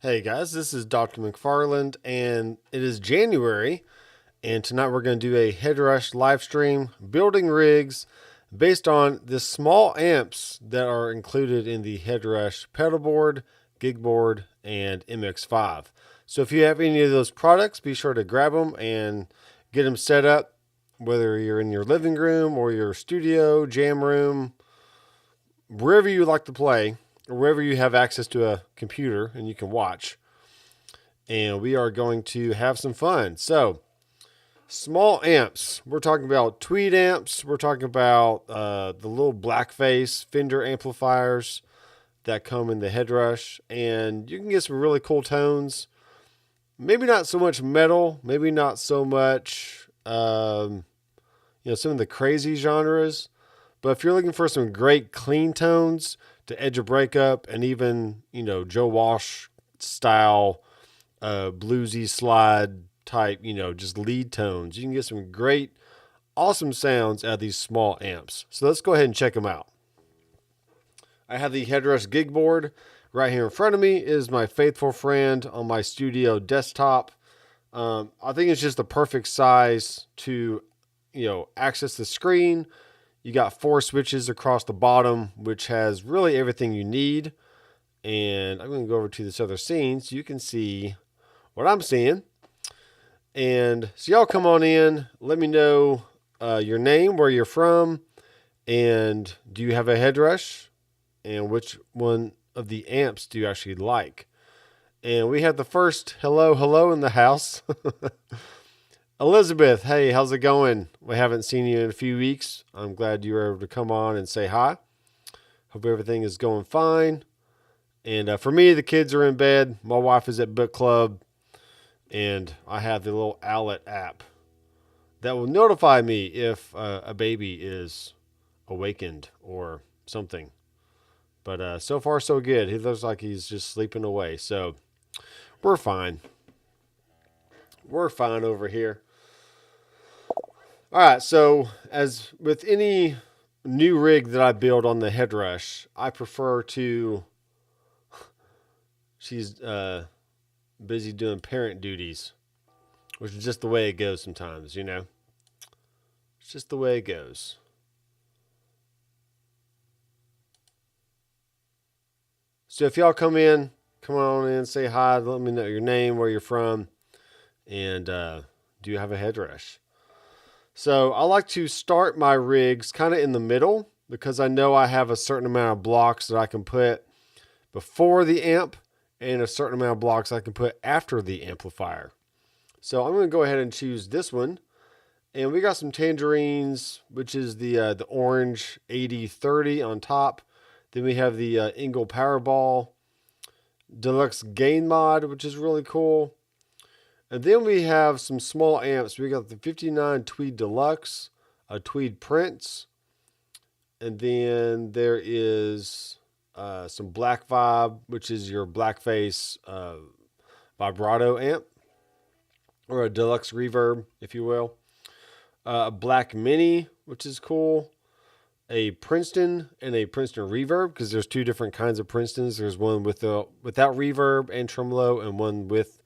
Hey guys, this is Doctor McFarland, and it is January, and tonight we're going to do a Head Rush live stream building rigs based on the small amps that are included in the Head Rush pedal board, gig board, and MX5. So if you have any of those products, be sure to grab them and get them set up, whether you're in your living room or your studio, jam room, wherever you like to play, or wherever you have access to a computer and you can watch. And we are going to have some fun. So, small amps. We're talking about tweed amps. We're talking about the little blackface Fender amplifiers that come in the Head Rush. And you can get some really cool tones. Maybe not so much metal. Maybe not so much, some of the crazy genres. But if you're looking for some great clean tones to edge a breakup and even, Joe Walsh style, bluesy slide type, just lead tones, you can get some great, awesome sounds out of these small amps. So let's go ahead and check them out. I have the Head Rush gig board right here in front of me. It is my faithful friend on my studio desktop. I think it's just the perfect size to, access the screen. You got 4 switches across the bottom, which has really everything you need. And I'm going to go over to this other scene so you can see what I'm seeing. And so y'all come on in. Let me know your name, where you're from, and do you have a Head Rush? And which one of the amps do you actually like? And we have the first hello in the house. Elizabeth, hey, how's it going? We haven't seen you in a few weeks. I'm glad you were able to come on and say hi. Hope everything is going fine. And for me, the kids are in bed. My wife is at book club. And I have the little Owlet app that will notify me if a baby is awakened or something. But so far, so good. He looks like he's just sleeping away. So we're fine. We're fine over here. All right, so as with any new rig that I build on the Head Rush, I prefer to... She's busy doing parent duties, which is just the way it goes sometimes, It's just the way it goes. So if y'all come on in, say hi, let me know your name, where you're from, and do you have a Head Rush? So I like to start my rigs kind of in the middle because I know I have a certain amount of blocks that I can put before the amp and a certain amount of blocks I can put after the amplifier. So I'm going to go ahead and choose this one. And we got some tangerines, which is the orange 8030 on top. Then we have the Engel Powerball Deluxe Gain Mod, which is really cool. And then we have some small amps. We got the 59 Tweed Deluxe, a Tweed Prince. And then there is some Black Vibe, which is your blackface vibrato amp, or a deluxe reverb, if you will. A Black Mini, which is cool. A Princeton and a Princeton reverb, because there's 2 different kinds of Princetons. There's one without reverb and tremolo, and one with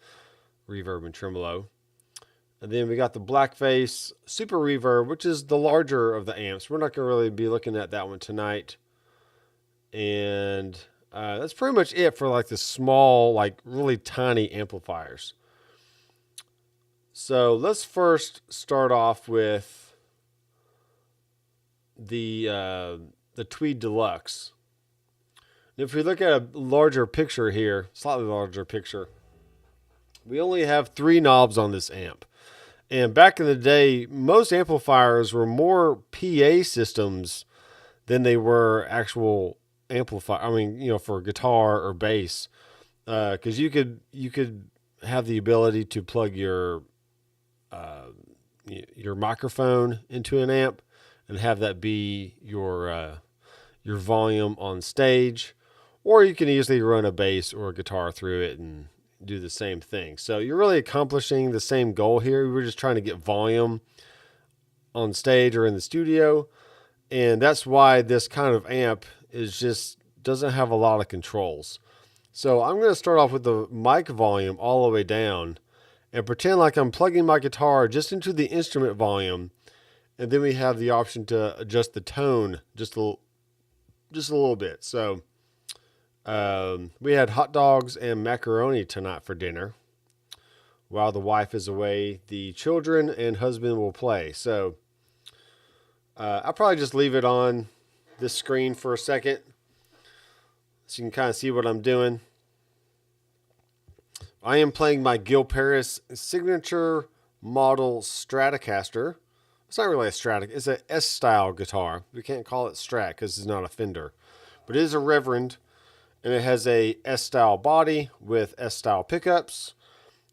reverb and tremolo. And then we got the Blackface Super Reverb, which is the larger of the amps. We're not going to really be looking at that one tonight. And that's pretty much it for like the small, like really tiny amplifiers. So let's first start off with the Tweed Deluxe. And if we look at a larger picture here, slightly larger picture, we only have 3 knobs on this amp. And back in the day, most amplifiers were more PA systems than they were actual amplifier. I mean, for guitar or bass, because you could have the ability to plug your microphone into an amp and have that be your volume on stage, or you can easily run a bass or a guitar through it and do the same thing. So you're really accomplishing the same goal here. We're just trying to get volume on stage or in the studio. And that's why this kind of amp is just doesn't have a lot of controls. So I'm going to start off with the mic volume all the way down and pretend like I'm plugging my guitar just into the instrument volume. And then we have the option to adjust the tone just a little bit. So we had hot dogs and macaroni tonight for dinner. While the wife is away, the children and husband will play. So I'll probably just leave it on this screen for a second so you can kind of see what I'm doing. I am playing my Gil Paris signature model Stratocaster. It's not really a Strat, it's an S-style guitar. We can't call it Strat because it's not a Fender. But it is a Reverend, and it has a S-style body with S-style pickups.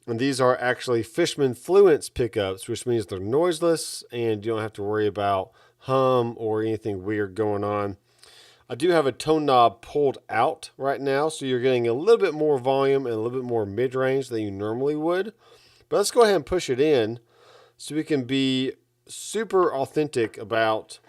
And these are actually Fishman Fluence pickups, which means they're noiseless and you don't have to worry about hum or anything weird going on. I do have a tone knob pulled out right now, so you're getting a little bit more volume and a little bit more mid-range than you normally would. But let's go ahead and push it in so we can be super authentic about,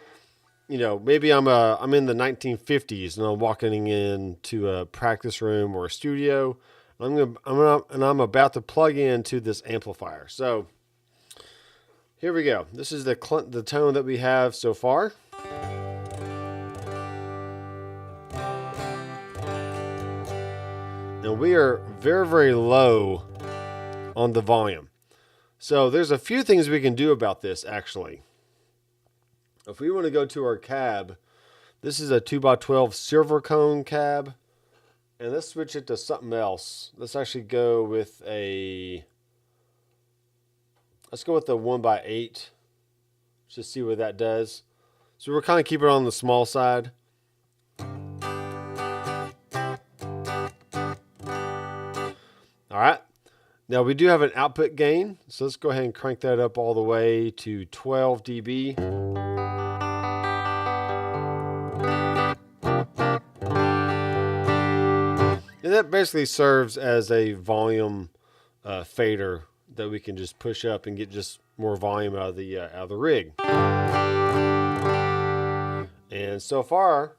maybe I'm in the 1950s and I'm walking into a practice room or a studio. I'm about to plug into this amplifier. So here we go. This is the tone that we have so far. And we are very, very low on the volume. So there's a few things we can do about this actually. If we want to go to our cab, this is a 2x12 silver cone cab. And let's switch it to something else. Let's actually go with the 1x8. Just see what that does. So we're kind of keeping it on the small side. All right. Now we do have an output gain. So let's go ahead and crank that up all the way to 12 dB. And that basically serves as a volume fader that we can just push up and get just more volume out of the rig. And so far,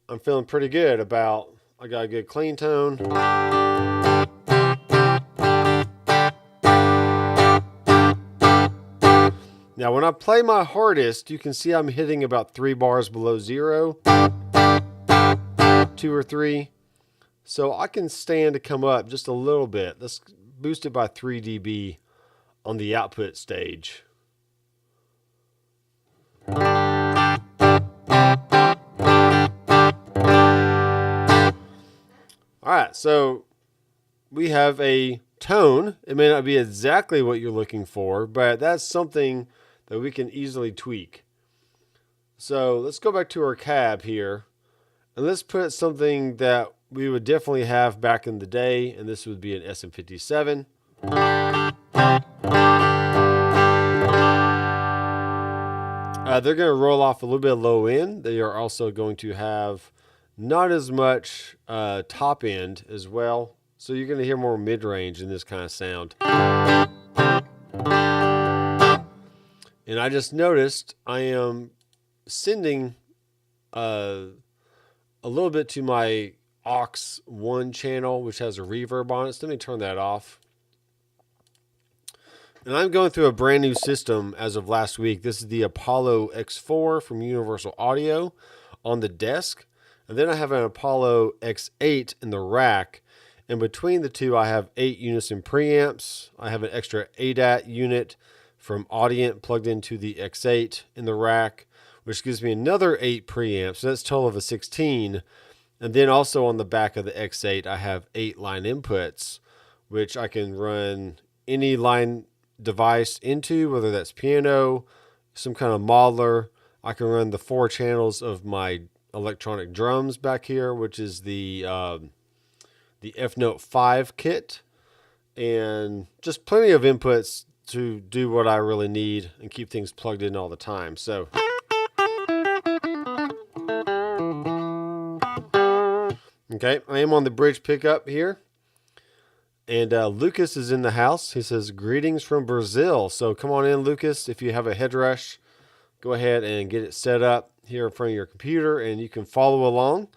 I'm feeling pretty good about. I got a good clean tone. Now, when I play my hardest, you can see I'm hitting about 3 bars below 0, 2 or 3. So I can stand to come up just a little bit. Let's boost it by 3 dB on the output stage. All right, so we have a tone. It may not be exactly what you're looking for, but that's something that we can easily tweak. So let's go back to our cab here, and let's put something that we would definitely have back in the day, and this would be an SM57. They're going to roll off a little bit low end. They are also going to have not as much top end as well. So you're going to hear more mid-range in this kind of sound. And I just noticed I am sending a little bit to my aux 1 channel, which has a reverb on it. So let me turn that off. And I'm going through a brand new system as of last week. This is the Apollo X4 from Universal Audio on the desk. And then I have an Apollo X8 in the rack. And between the two, I have 8 Unison preamps. I have an extra ADAT unit from Audient plugged into the X8 in the rack, which gives me another 8 preamps. So that's a total of a 16. And then also on the back of the X8, I have 8 line inputs, which I can run any line device into, whether that's piano, some kind of modeler. I can run the 4 channels of my electronic drums back here, which is the F-Note 5 kit, and just plenty of inputs to do what I really need and keep things plugged in all the time. So okay, I am on the bridge pickup here. And Lucas is in the house. He says, greetings from Brazil. So come on in, Lucas. If you have a head rush, go ahead and get it set up here in front of your computer and you can follow along.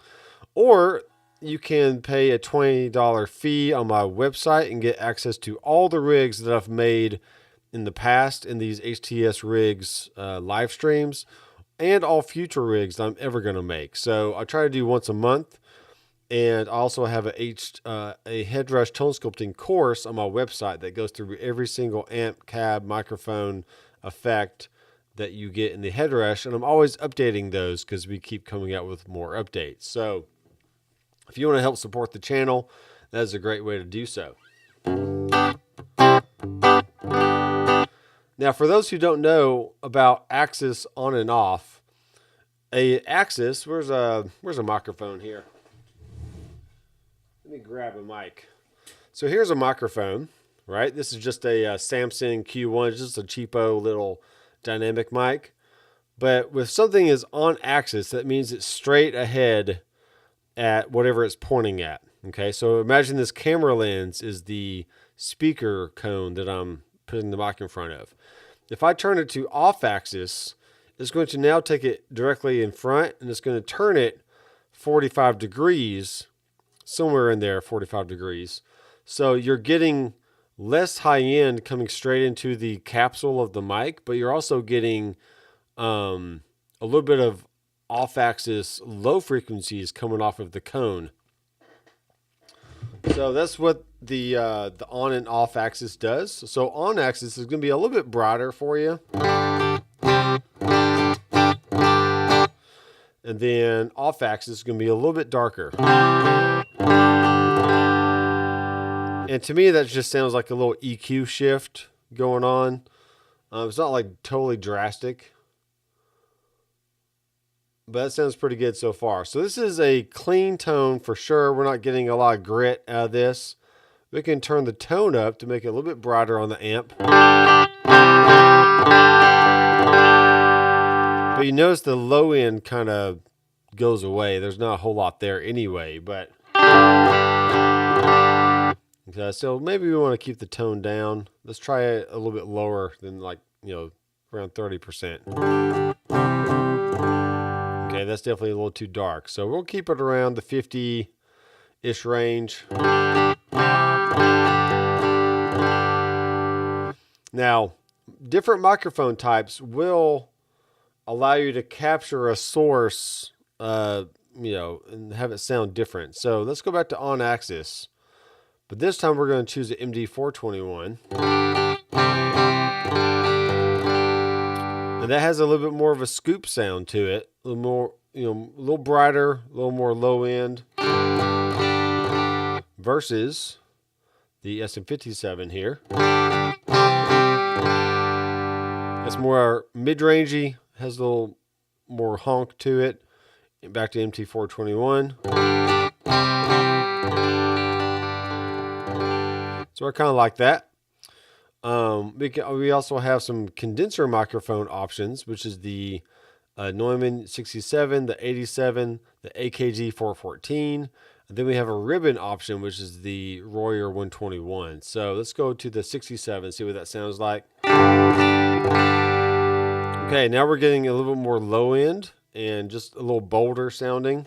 Or you can pay a $20 fee on my website and get access to all the rigs that I've made in the past in these HTS rigs live streams, and all future rigs that I'm ever going to make. So I try to do once a month. And I also have a headrush tone sculpting course on my website that goes through every single amp, cab, microphone effect that you get in the headrush. And I'm always updating those because we keep coming out with more updates. So if you want to help support the channel, that is a great way to do so. Now, for those who don't know about axis on and off, a axis, where's a microphone here? Let me grab a mic. So here's a microphone, right? This is just a Samsung Q1. It's just a cheapo little dynamic mic. But with something is on axis, that means it's straight ahead at whatever it's pointing at. Okay, so imagine this camera lens is the speaker cone that I'm putting the mic in front of. If I turn it to off axis, it's going to now take it directly in front, and it's going to turn it 45 degrees, somewhere in there, 45 degrees. So you're getting less high end coming straight into the capsule of the mic, but you're also getting a little bit of off axis low frequencies coming off of the cone. So that's what the on and off axis does. So on axis is going to be a little bit brighter for you. And then off axis is going to be a little bit darker. And to me, that just sounds like a little EQ shift going on. It's not like totally drastic, but that sounds pretty good so far. So this is a clean tone for sure. We're not getting a lot of grit out of this. We can turn the tone up to make it a little bit brighter on the amp. But you notice the low end kind of goes away. There's not a whole lot there anyway, but okay, so maybe we want to keep the tone down. Let's try it a little bit lower than around 30%. Okay, that's definitely a little too dark. So we'll keep it around the 50-ish range. Now, different microphone types will allow you to capture a source, and have it sound different. So let's go back to on axis. But this time we're going to choose the MD421. And that has a little bit more of a scoop sound to it. A little more, a little brighter, a little more low end. Versus the SM57 here. It's more mid-rangey, has a little more honk to it. Back to MT421. So I kind of like that. We also have some condenser microphone options, which is the Neumann 67, the 87, the AKG 414. And then we have a ribbon option, which is the Royer 121. So let's go to the 67, see what that sounds like. Okay, now we're getting a little bit more low end and just a little bolder sounding.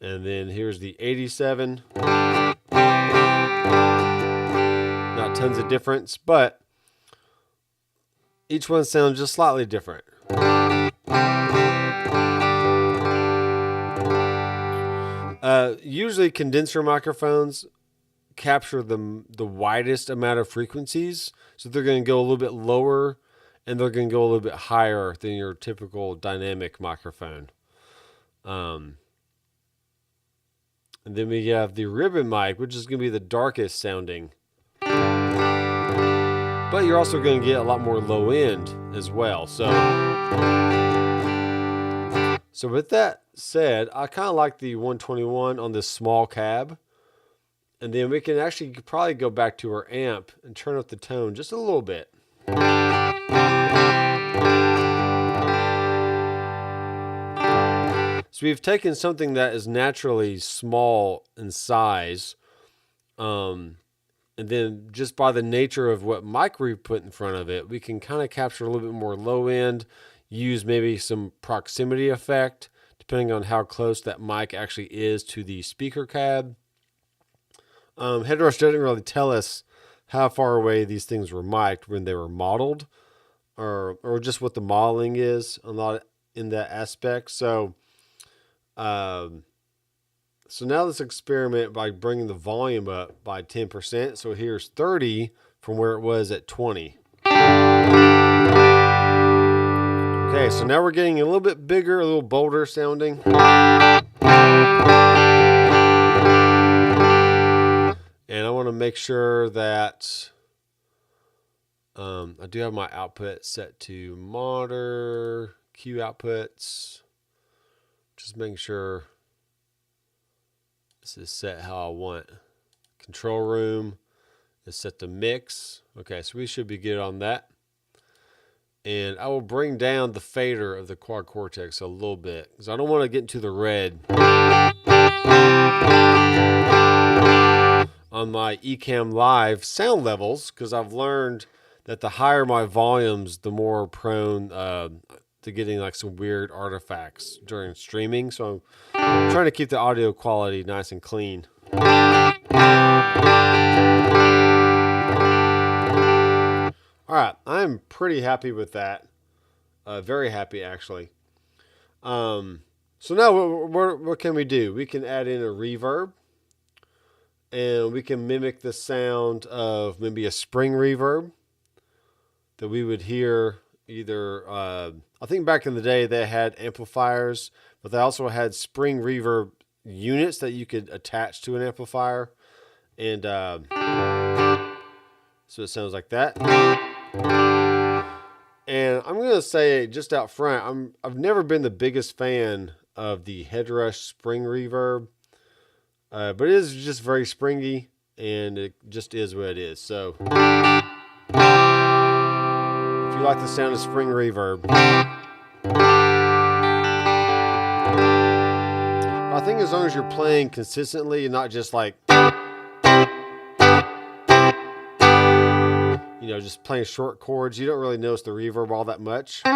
And then here's the 87. Not tons of difference, but each one sounds just slightly different. Usually condenser microphones capture the widest amount of frequencies. So they're going to go a little bit lower and they're going to go a little bit higher than your typical dynamic microphone. And then we have the ribbon mic, which is going to be the darkest sounding. But you're also going to get a lot more low end as well. So with that said, I kind of like the 121 on this small cab. And then we can actually probably go back to our amp and turn up the tone just a little bit. So we've taken something that is naturally small in size, and then just by the nature of what mic we put in front of it, we can kind of capture a little bit more low end. use maybe some proximity effect, depending on how close that mic actually is to the speaker cab. Headrush doesn't really tell us how far away these things were mic'd when they were modeled, or just what the modeling is. I'm not in that aspect. So now let's experiment by bringing the volume up by 10%. So here's 30 from where it was at 20. Okay, so now we're getting a little bit bigger, a little bolder sounding. And I want to make sure that I do have my output set to monitor, Q outputs. Just making sure this is set how I want. Control room is set to mix. Okay, so we should be good on that. And I will bring down the fader of the quad cortex a little bit because I don't want to get into the red on my Ecamm Live sound levels, because I've learned that the higher my volumes, the more prone to getting like some weird artifacts during streaming. So I'm trying to keep the audio quality nice and clean. All right, I'm pretty happy with that. Very happy, actually. So now what can we do? We can add in a reverb. And we can mimic the sound of maybe a spring reverb that we would hear either, I think back in the day they had amplifiers, but they also had spring reverb units that you could attach to an amplifier. And so it sounds like that. And I'm going to say just out front, I've never been the biggest fan of the Headrush spring reverb. But it is just very springy, and it just is what it is. So, if you like the sound of spring reverb, I think as long as you're playing consistently and not just like, just playing short chords, you don't really notice the reverb all that much. All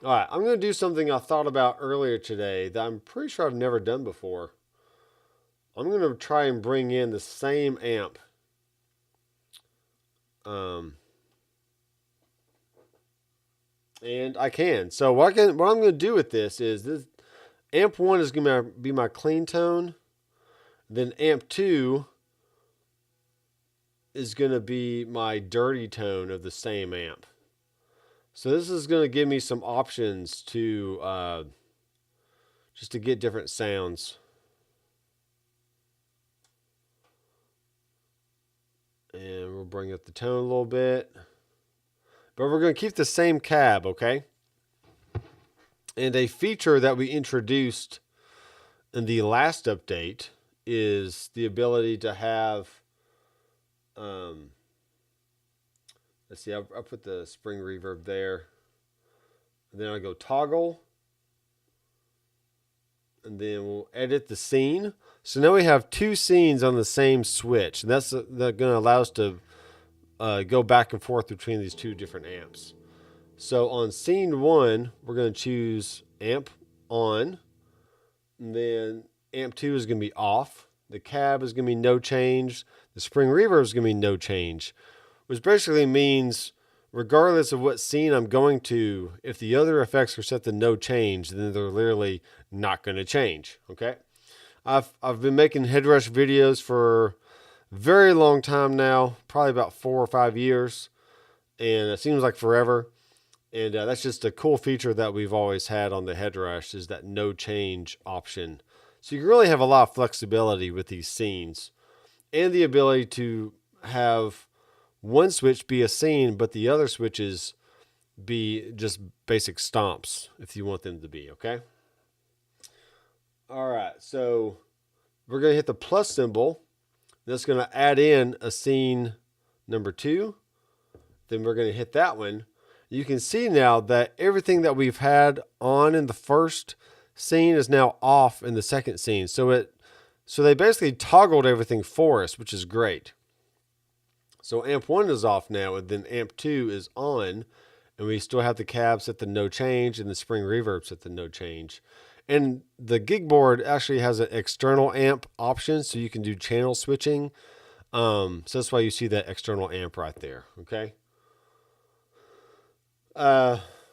right, I'm going to do something I thought about earlier today that I'm pretty sure I've never done before. I'm going to try and bring in the same amp. And I can. So what I'm going to do with this is this amp 1 is going to be my clean tone. Then amp 2 is going to be my dirty tone of the same amp. So this is going to give me some options to just to get different sounds. And we'll bring up the tone a little bit. But we're going to keep the same cab, okay? And a feature that we introduced in the last update is the ability to have, let's see, I'll put the spring reverb there. And then I'll go toggle. And then we'll edit the scene. So now we have two scenes on the same switch. And that's going to allow us to go back and forth between these two different amps. So on scene 1, we're going to choose amp on. And then amp 2 is going to be off. The cab is going to be no change. The spring reverb is going to be no change. Which basically means regardless of what scene I'm going to, if the other effects are set to no change, then they're literally not going to change. Okay? I've been making Headrush videos for a very long time now, probably about 4 or 5 years. And it seems like forever. And that's just a cool feature that we've always had on the Headrush, is that no change option. So you can really have a lot of flexibility with these scenes. And the ability to have one switch be a scene, but the other switches be just basic stomps if you want them to be, okay? All right, so we're going to hit the plus symbol. That's going to add in a scene number 2. Then we're going to hit that one. you can see now that everything that we've had on in the first scene is now off in the second scene. So they basically toggled everything for us, which is great. So amp 1 is off now, and then amp 2 is on, and we still have the cab set to no change and the spring reverb set to no change. And the gig board actually has an external amp option, so you can do channel switching. So that's why you see that external amp right there, okay?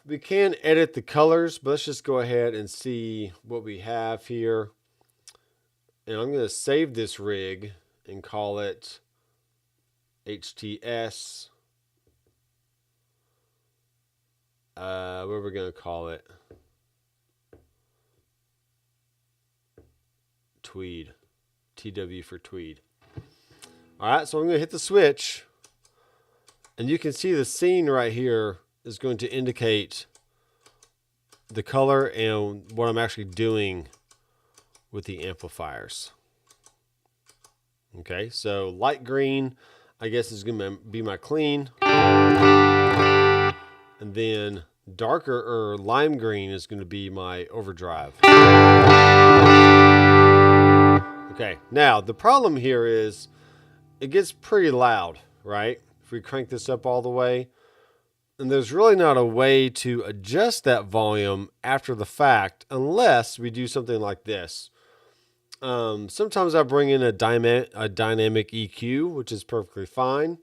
We can edit the colors, but let's just go ahead and see what we have here. And I'm going to save this rig and call it HTS. What are we going to call it? Tweed. TW for Tweed. All right, so I'm going to hit the switch. And you can see the scene right here is going to indicate the color and what I'm actually doing with the amplifiers. Okay, so light green, I guess, is going to be my clean. And then darker or lime green is going to be my overdrive. Okay, now the problem here is it gets pretty loud, right? If we crank this up all the way. And there's really not a way to adjust that volume after the fact unless we do something like this. Sometimes I bring in a dynamic EQ, which is perfectly fine.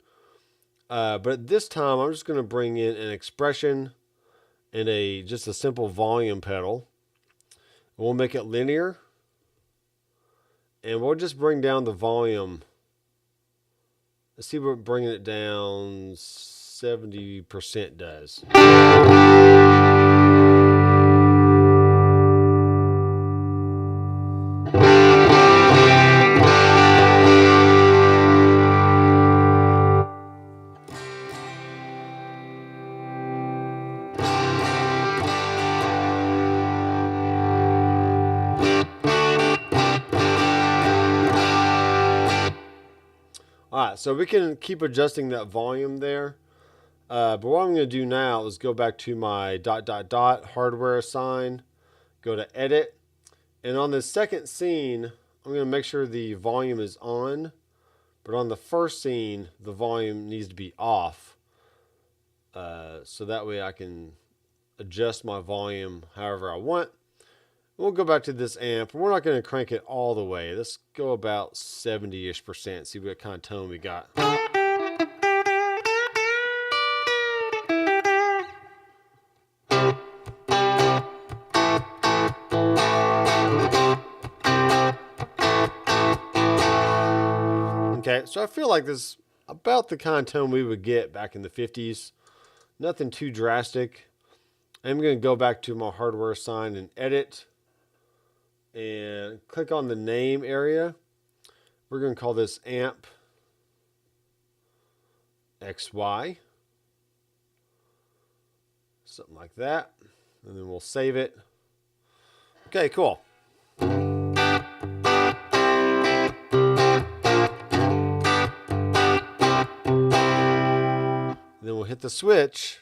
But this time I'm just going to bring in an expression and just a simple volume pedal. We'll make it linear. And we'll just bring down the volume. Let's see what bringing it down 70% does. All right, so we can keep adjusting that volume there. But what I'm going to do now is go back to my ... hardware assign, go to edit. And on the second scene, I'm going to make sure the volume is on. But on the first scene, the volume needs to be off. So that way I can adjust my volume however I want. We'll go back to this amp. We're not going to crank it all the way. Let's go about 70-ish%. See what kind of tone we got. Okay, so I feel like this is about the kind of tone we would get back in the 50s. Nothing too drastic. I'm going to go back to my hardware assign and edit. And click on the name area. We're going to call this amp XY. Something like that. And then we'll save it. Okay, cool. Then we'll hit the switch.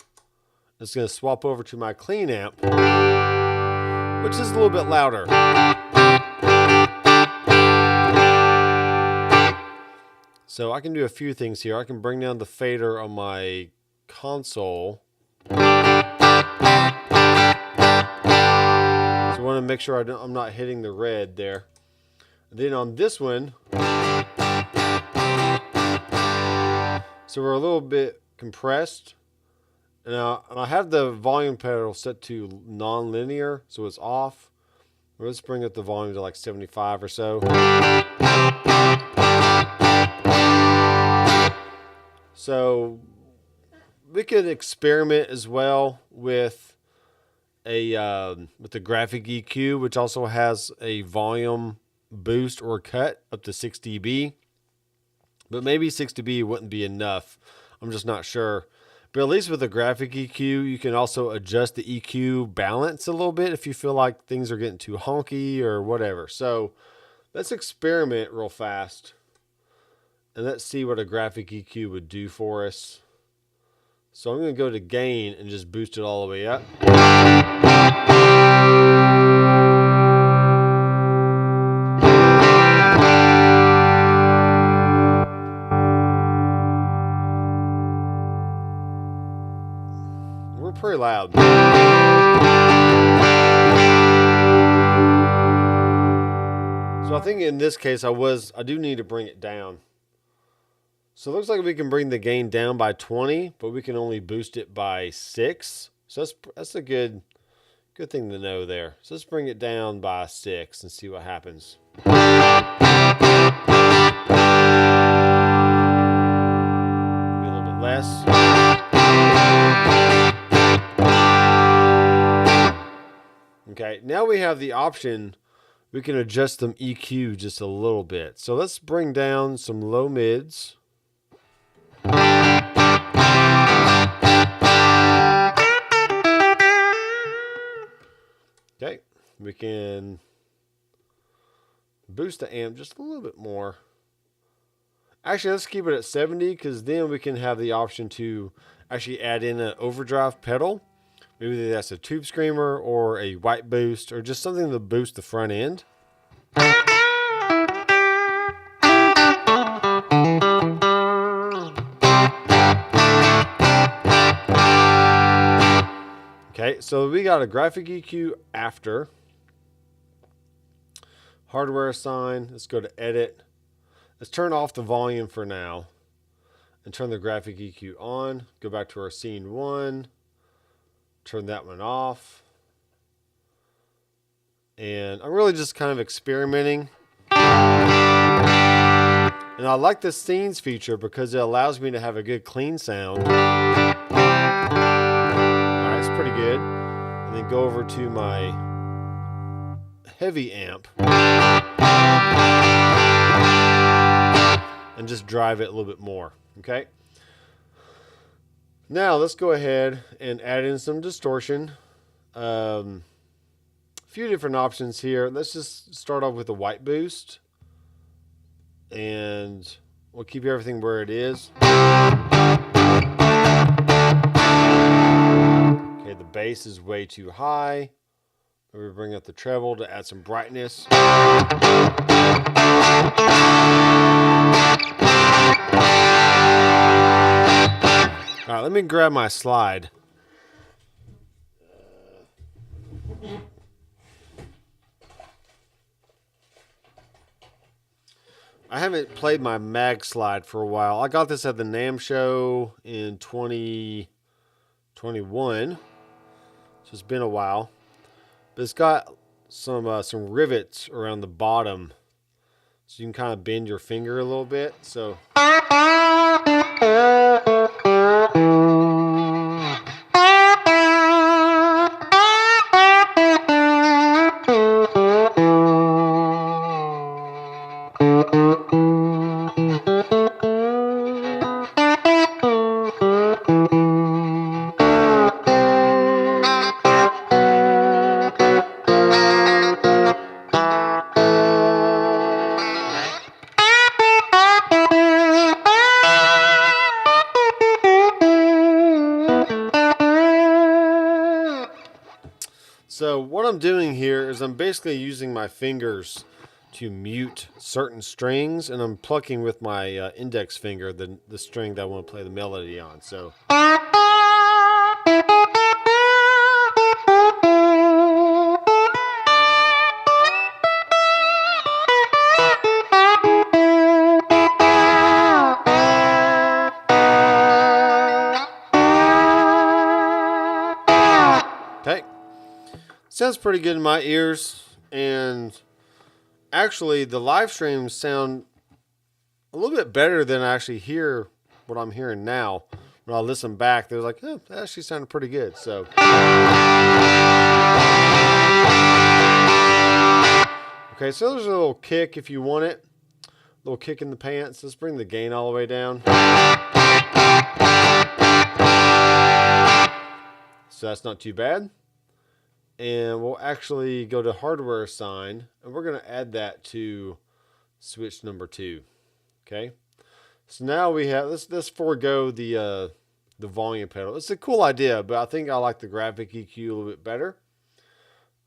It's going to swap over to my clean amp, which is a little bit louder. So I can do a few things here. I can bring down the fader on my console. So I want to make sure I'm not hitting the red there. And then on this one, so we're a little bit compressed. And I have the volume pedal set to non-linear, so it's off. Let's bring up the volume to like 75 or so. So we could experiment as well with the graphic EQ, which also has a volume boost or cut up to 6 dB. But maybe 6 dB wouldn't be enough. I'm just not sure. But at least with the graphic EQ, you can also adjust the EQ balance a little bit if you feel like things are getting too honky or whatever. So let's experiment real fast. And let's see what a graphic EQ would do for us. So I'm going to go to gain and just boost it all the way up. We're pretty loud. So I think in this case I do need to bring it down. So it looks like we can bring the gain down by 20, but we can only boost it by 6. So that's a good thing to know there. So let's bring it down by 6 and see what happens. Maybe a little bit less. Okay, now we have the option. We can adjust them EQ just a little bit. So let's bring down some low mids. Okay, we can boost the amp just a little bit more. Actually, let's keep it at 70 because then we can have the option to actually add in an overdrive pedal. Maybe that's a tube screamer or a white boost or just something to boost the front end. Okay, so we got a graphic EQ after. Hardware assign. Let's go to edit. Let's turn off the volume for now and turn the graphic EQ on. Go back to our scene 1. Turn that one off. And I'm really just kind of experimenting. And I like the scenes feature because it allows me to have a good clean sound. Alright, it's pretty good. And then go over to my heavy amp. And just drive it a little bit more. Okay. Now let's go ahead and add in some distortion. A few different options here. Let's just start off with a white boost. And we'll keep everything where it is. Okay, the bass is way too high. Maybe bring up the treble to add some brightness. All right, let me grab my slide. I haven't played my mag slide for a while. I got this at the NAMM show in 2021, so it's been a while. But it's got some rivets around the bottom, so you can kind of bend your finger a little bit. So. So what I'm doing here is I'm basically using my fingers to mute certain strings, and I'm plucking with my index finger the string that I want to play the melody on. So. Okay. Sounds pretty good in my ears, and actually the live streams sound a little bit better than I actually hear what I'm hearing now. When I listen back, they're like, oh, that actually sounded pretty good. So, okay, so there's a little kick if you want it. A little kick in the pants. Let's bring the gain all the way down. So that's not too bad. And we'll actually go to hardware assign, and we're going to add that to switch number 2. Okay. So now we have, let's forego the the volume pedal. It's a cool idea, but I think I like the graphic EQ a little bit better.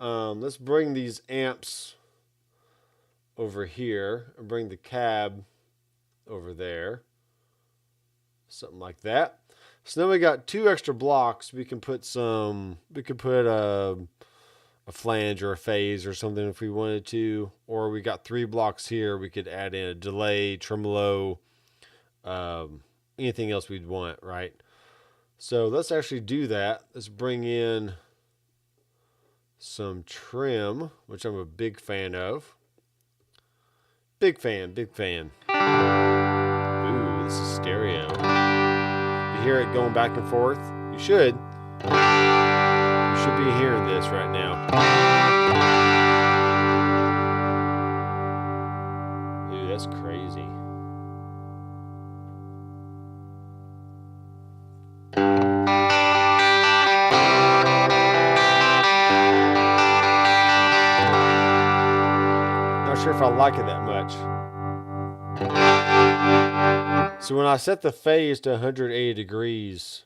Let's bring these amps over here and bring the cab over there. Something like that. So then we got 2 extra blocks. We can put a flange or a phase or something if we wanted to. Or we got 3 blocks here. We could add in a delay, tremolo, anything else we'd want, right? So let's actually do that. Let's bring in some trim, which I'm a big fan of. Big fan. Ooh, this is stereo. You hear it going back and forth? You should. You should be hearing this right now. Dude, that's crazy. Not sure if I like it that much. So when I set the phase to 180 degrees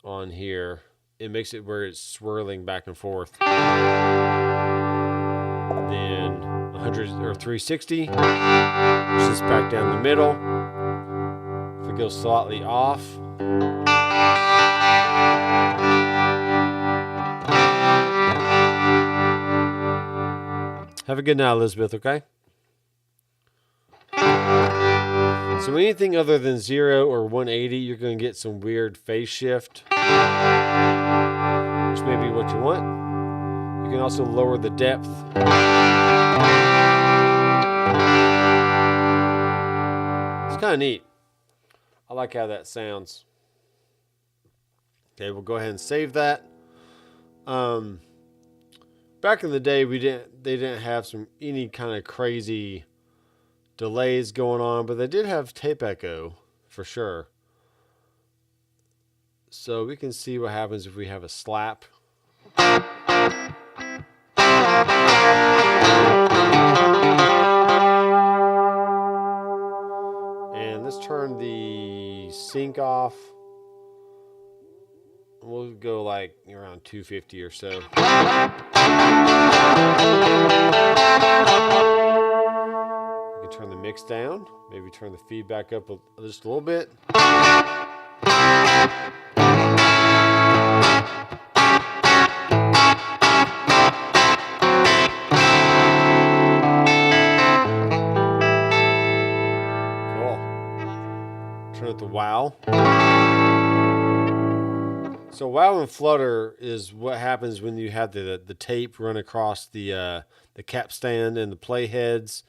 on here, it makes it where it's swirling back and forth. Then 100 or 360, which is back down the middle. If it goes slightly off, have a good night, Elizabeth, okay? So anything other than 0 or 180, you're going to get some weird phase shift, which may be what you want. You can also lower the depth. It's kind of neat. I like how that sounds. Okay, we'll go ahead and save that. Back in the day, they didn't have any kind of crazy delays going on, but they did have tape echo for sure. So we can see what happens if we have a slap. And let's turn the sync off. We'll go like around 250 or so. Turn the mix down, maybe turn the feedback up just a little bit. Cool. Turn it to wow. So wow and flutter is what happens when you have the tape run across the capstan and the play heads.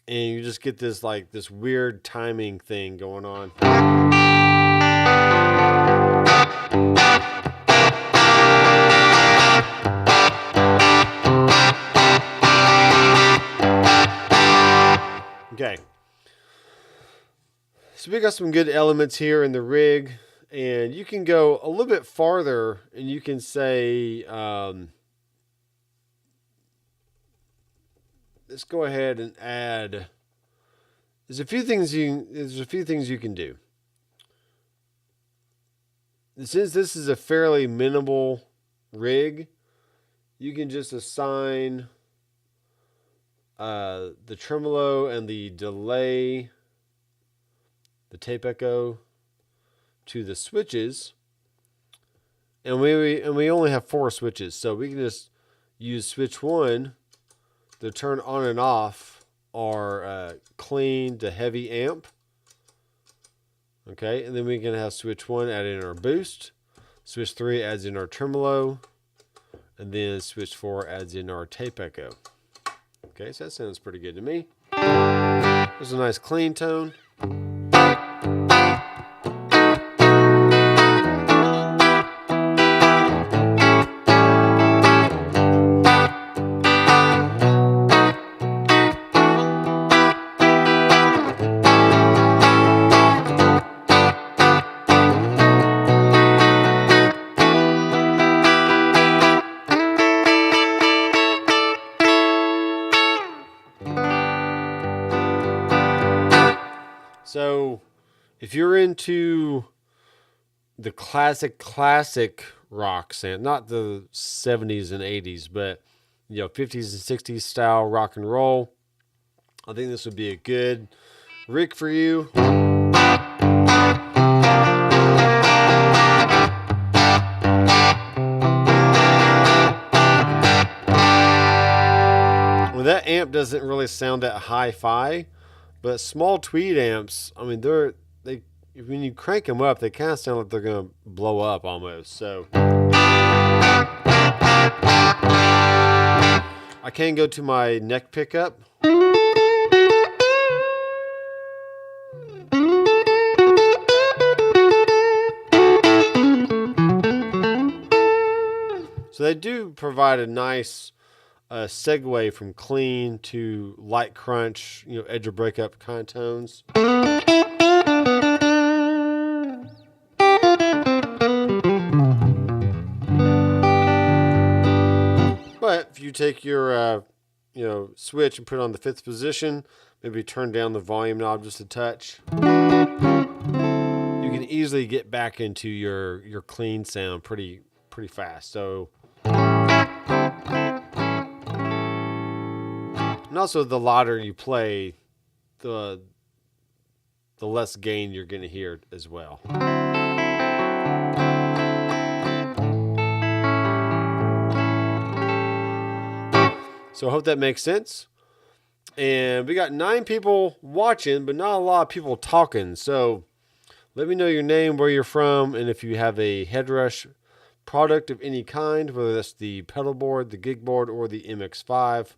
And you just get this weird timing thing going on. Okay. So we got some good elements here in the rig, and you can go a little bit farther and you can say, let's go ahead and add. There's a few things you can do. Since this is a fairly minimal rig, you can just assign the tremolo and the delay, the tape echo, to the switches, and we only have 4 switches, so we can just use switch 1 to turn on and off our clean to heavy amp. Okay, and then we can have switch 1 add in our boost, switch 3 adds in our tremolo, and then switch 4 adds in our tape echo. Okay, so that sounds pretty good to me. There's a nice clean tone. So if you're into the classic rock sound, not the 70s and 80s, but 50s and 60s style rock and roll. I think this would be a good rig for you. Well, that amp doesn't really sound that hi-fi, but small tweed amps, I mean, they when you crank them up, they kind of sound like they're going to blow up almost. So I can go to my neck pickup. So they do provide a nice segue from clean to light crunch, edge of breakup kind of tones. But if you take your switch and put it on the 5th position, maybe turn down the volume knob just a touch, you can easily get back into your clean sound pretty fast. So, and also the louder you play, the less gain you're going to hear as well. So I hope that makes sense. And we got 9 people watching, but not a lot of people talking. So let me know your name, where you're from, and if you have a headrush product of any kind, whether that's the pedal board, the gig board, or the MX5.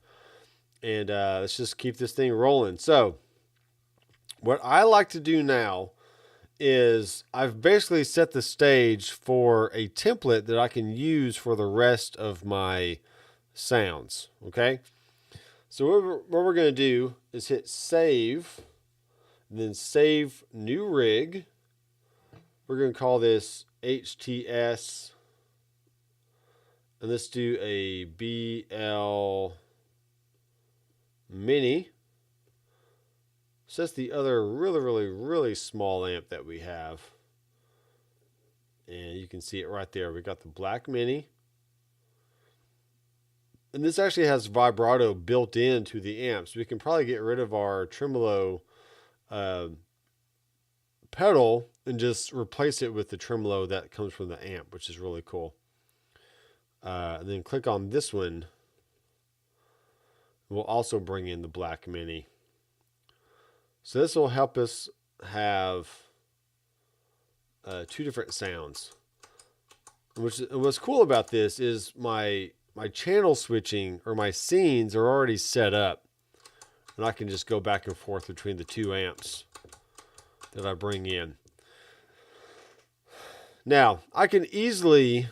And let's just keep this thing rolling. So what I like to do now is I've basically set the stage for a template that I can use for the rest of my sounds. Okay. So what we're going to do is hit save, and then save new rig. We're going to call this HTS, and let's do a BL Mini. So that's the other really small amp that we have. And you can see it right there. We got the Black Mini. And this actually has vibrato built into the amp. So we can probably get rid of our tremolo pedal and just replace it with the tremolo that comes from the amp, which is really cool. And then click on this one. We'll also bring in the Black Mini. So this will help us have 2 different sounds. What's cool about this is my channel switching, or my scenes, are already set up, and I can just go back and forth between the 2 amps that I bring in. Now, I can easily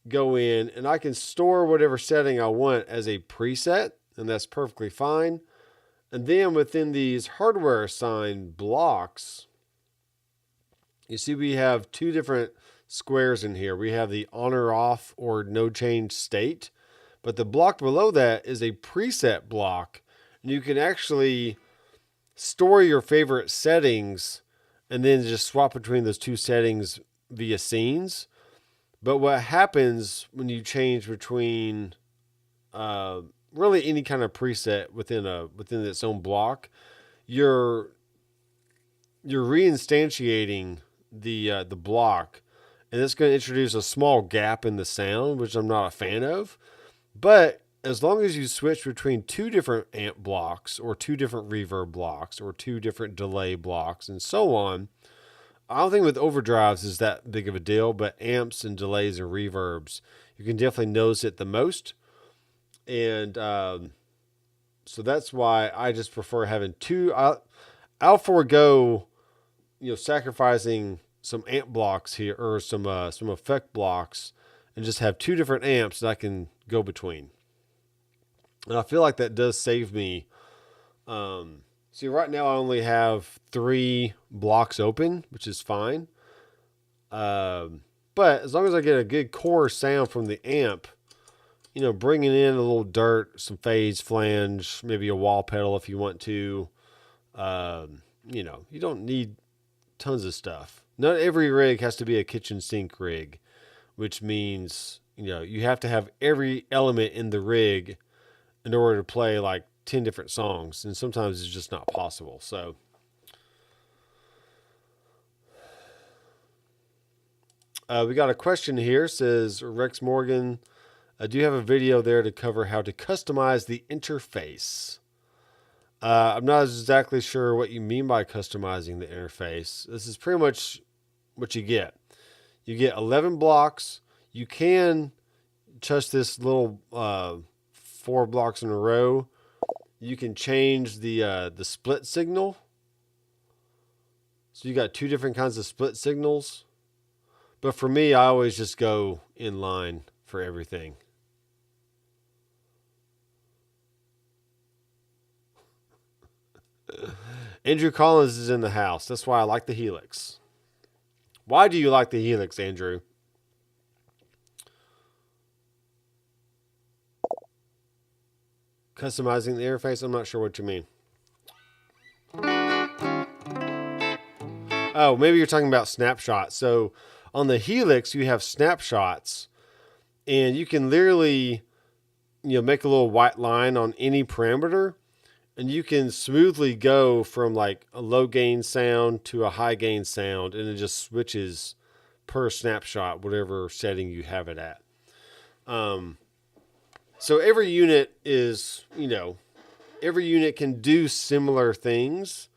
go in and I can store whatever setting I want as a preset, and that's perfectly fine. And then within these hardware assigned blocks, you see we have 2 different squares in here. We have the on or off or no change state, but the block below that is a preset block, and you can actually store your favorite settings and then just swap between those 2 settings via scenes. But what happens when you change between really any kind of preset within its own block, you're reinstantiating the block, and it's going to introduce a small gap in the sound, which I'm not a fan of. But as long as you switch between 2 different amp blocks, or 2 different reverb blocks, or 2 different delay blocks, and so on, I don't think with overdrives is that big of a deal, but amps and delays and reverbs, you can definitely notice it the most. And so that's why I just prefer having 2. I'll forego, sacrificing some amp blocks here, or some effect blocks, and just have 2 different amps that I can go between. And I feel like that does save me. See, right now I only have 3 blocks open, which is fine. But as long as I get a good core sound from the amp, bringing in a little dirt, some phase, flange, maybe a wall pedal if you want to. You don't need tons of stuff. Not every rig has to be a kitchen sink rig, which means, you have to have every element in the rig in order to play like 10 different songs. And sometimes it's just not possible. So, we got a question here. It says, Rex Morgan, do you have a video there to cover how to customize the interface? I'm not exactly sure what you mean by customizing the interface. This is pretty much what you get. You get 11 blocks. You can touch this little 4 blocks in a row. You can change the split signal. So you got 2 different kinds of split signals. But for me, I always just go in line for everything. Andrew Collins is in the house. That's why I like the Helix. Why do you like the Helix, Andrew? Customizing the interface? I'm not sure what you mean. Oh, maybe you're talking about snapshots. So on the Helix, you have snapshots, and you can literally, make a little white line on any parameter, and you can smoothly go from like a low gain sound to a high gain sound, and it just switches per snapshot, whatever setting you have it at. So every unit is, every unit can do similar things.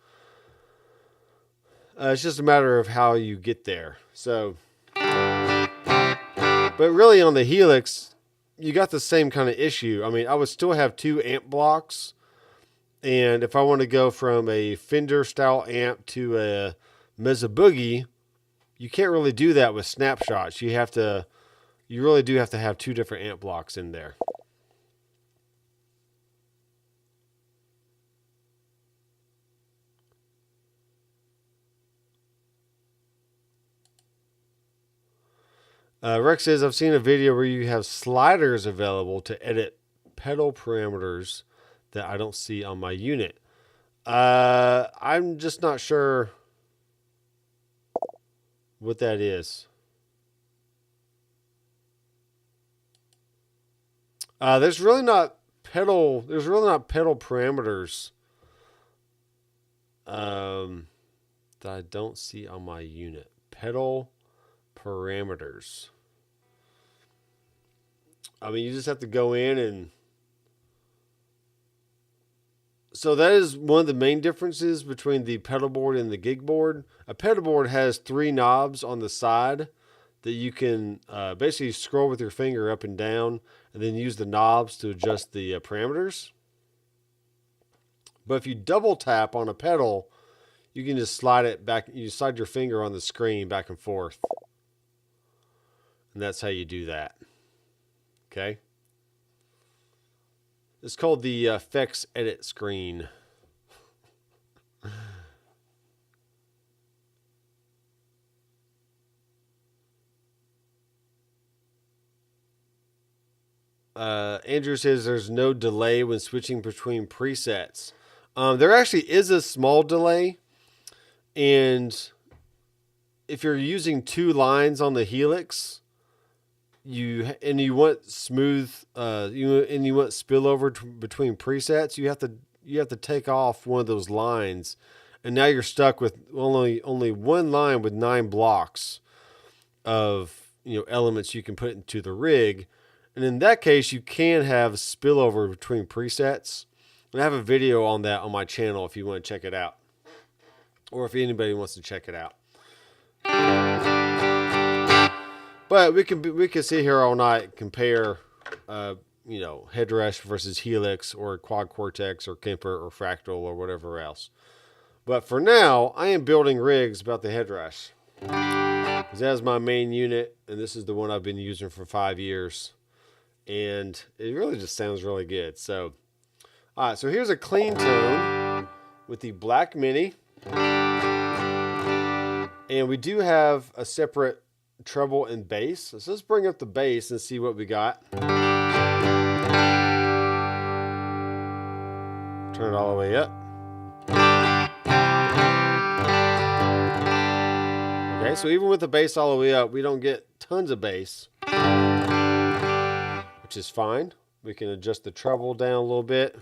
It's just a matter of how you get there. So, but really on the Helix, you got the same kind of issue. I mean, I would still have 2 amp blocks. And if I want to go from a Fender style amp to a Mesa Boogie, you can't really do that with snapshots. You really do have to have 2 different amp blocks in there. Rex says, I've seen a video where you have sliders available to edit pedal parameters that I don't see on my unit. I'm just not sure what that is. There's really not pedal parameters that I don't see on my unit. Pedal parameters. I mean, you just have to go in and... So that is one of the main differences between the pedal board and the gig board. A pedal board has 3 knobs on the side that you can basically scroll with your finger up and down and then use the knobs to adjust the parameters. But if you double tap on a pedal, you can just slide it back. You slide your finger on the screen back and forth. And that's how you do that. Okay. It's called the effects edit screen. Andrew says there's no delay when switching between presets. There actually is a small delay. And if you're using 2 lines on the Helix, you want smooth, you want spillover between presets, you have to take off one of those lines, and now you're stuck with only 1 line with 9 blocks of elements you can put into the rig, and in that case you can have spillover between presets. And I have a video on that on my channel if you want to check it out, or if anybody wants to check it out. But we can sit here all night and compare, headrush versus Helix or Quad Cortex or Kemper or Fractal or whatever else. But for now, I am building rigs about the headrush, because that is my main unit, and this is the one I've been using for 5 years, and it really just sounds really good. So, all right, so here's a clean tone with the Black Mini, and we do have a separate treble and bass. So let's bring up the bass and see what we got. Turn it all the way up. Okay, so even with the bass all the way up, we don't get tons of bass, which is fine. We can adjust the treble down a little bit.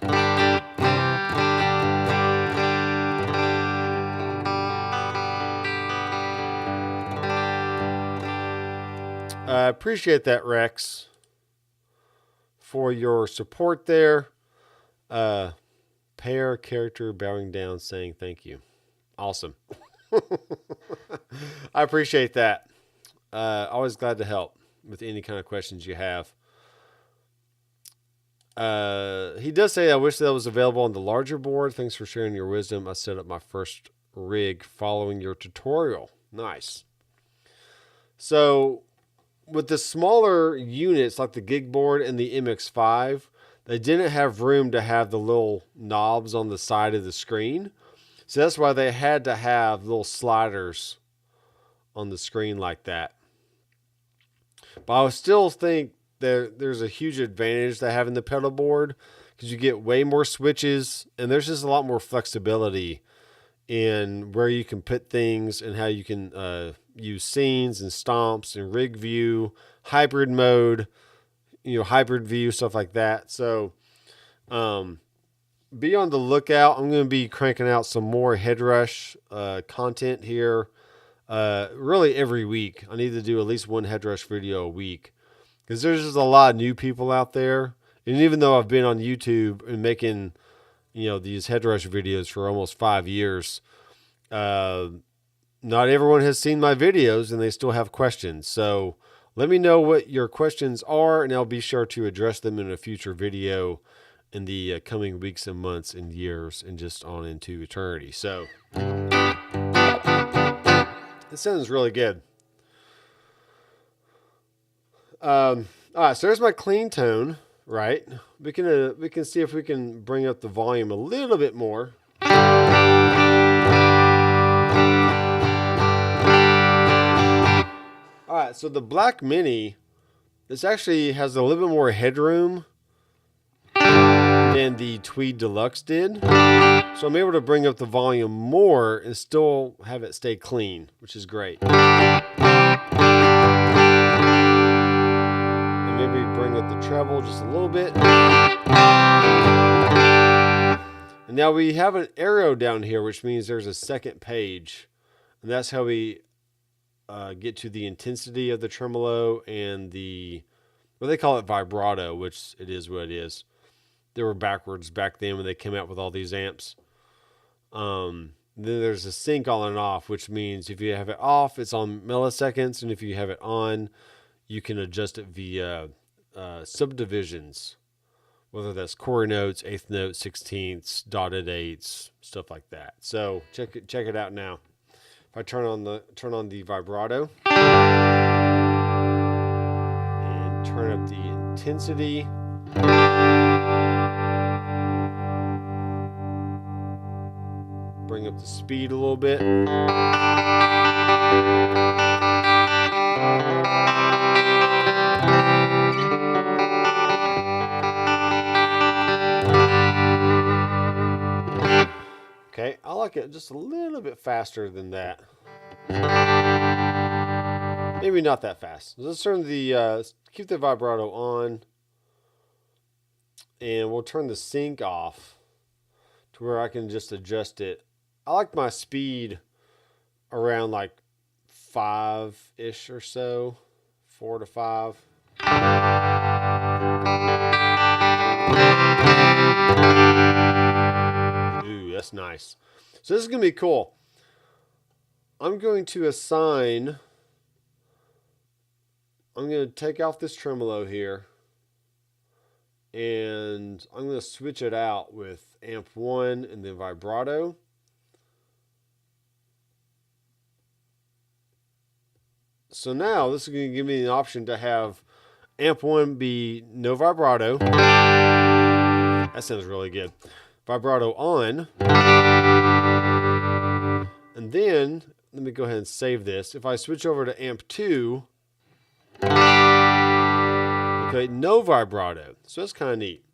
I appreciate that, Rex, for your support there. Pair character bowing down saying thank you. Awesome. I appreciate that. Always glad to help with any kind of questions you have. He does say, I wish that was available on the larger board. Thanks for sharing your wisdom. I set up my first rig following your tutorial. Nice. So with the smaller units like the gig board and the MX5, they didn't have room to have the little knobs on the side of the screen. So that's why they had to have little sliders on the screen like that. But I still think there's a huge advantage to having the pedal board because you get way more switches and there's just a lot more flexibility in where you can put things and how you can use scenes and stomps and rig view, hybrid mode, hybrid view, stuff like that. So be on the lookout. I'm going to be cranking out some more Headrush content here really every week. I need to do at least one Headrush video a week because there's just a lot of new people out there. And even though I've been on YouTube and making these Headrush videos for almost 5 years, not everyone has seen my videos and they still have questions. So let me know what your questions are and I'll be sure to address them in a future video in the coming weeks and months and years and just on into eternity. So it sounds really good. All right, so there's my clean tone, right? We can see if we can bring up the volume a little bit more. All right, so the Black Mini, this actually has a little bit more headroom than the Tweed Deluxe did. So I'm able to bring up the volume more and still have it stay clean, which is great. And maybe bring up the treble just a little bit. And now we have an arrow down here, which means there's a second page. And that's how we get to the intensity of the tremolo and they call it vibrato, which it is what it is. They were backwards back then when they came out with all these amps. Then there's a sync on and off, which means if you have it off, it's on milliseconds. And if you have it on, you can adjust it via subdivisions, whether that's quarter notes, eighth notes, sixteenths, dotted eighths, stuff like that. So check it out now. If I turn on the vibrato and turn up the intensity. Bring up the speed a little bit. Okay, I like it just a little bit faster than that. Maybe not that fast. Let's turn keep the vibrato on. And we'll turn the sync off to where I can just adjust it. I like my speed around like 5-ish or so, 4 to 5. Ooh, that's nice. So this is going to be cool. I'm going to take off this tremolo here. And I'm going to switch it out with amp 1 and then vibrato. So now this is going to give me an option to have amp 1 be no vibrato. That sounds really good. Vibrato on. And then, let me go ahead and save this. If I switch over to amp 2, okay, no vibrato. So that's kind of neat.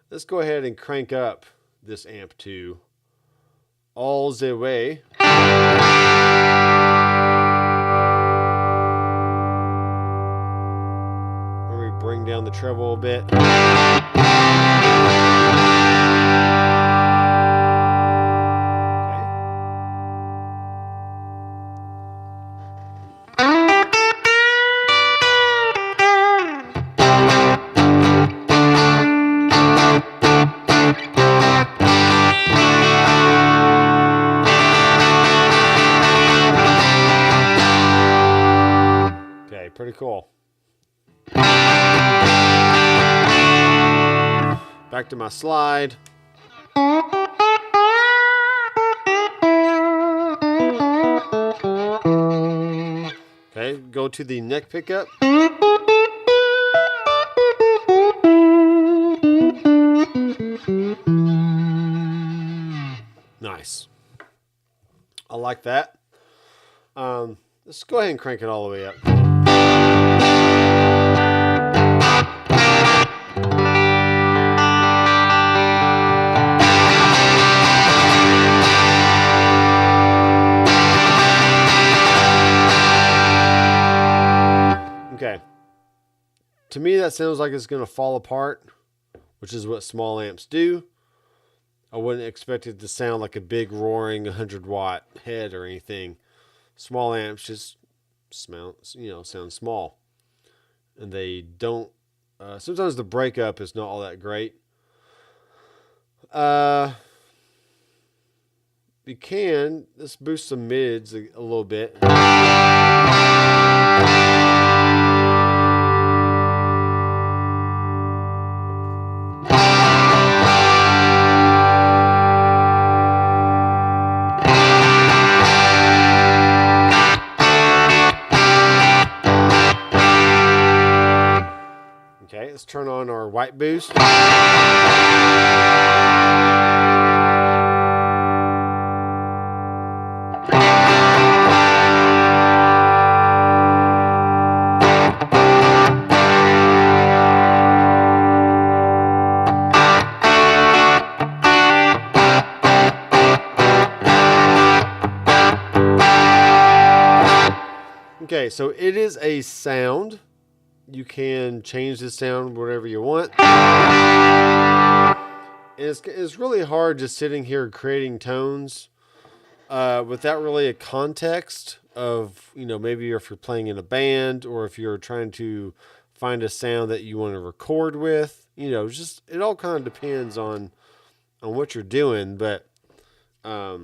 Let's go ahead and crank up this amp 2 all the way. bring down the treble a bit. Okay, pretty cool. Back to my slide. Okay, go to the neck pickup. Nice. I like that. Let's go ahead and crank it all the way up. Okay. To me, that sounds like it's going to fall apart, which is what small amps do. I wouldn't expect it to sound like a big roaring 100-watt head or anything. Small amps just sound small, and they don't. Sometimes the breakup is not all that great. Let's boost some mids a little bit. Okay, let's turn on our white boost. Okay, so it is a sound. You can change the sound whatever you want. And it's really hard just sitting here creating tones without really a context of, maybe if you're playing in a band or if you're trying to find a sound that you want to record with. Just it all kind of depends on what you're doing. But I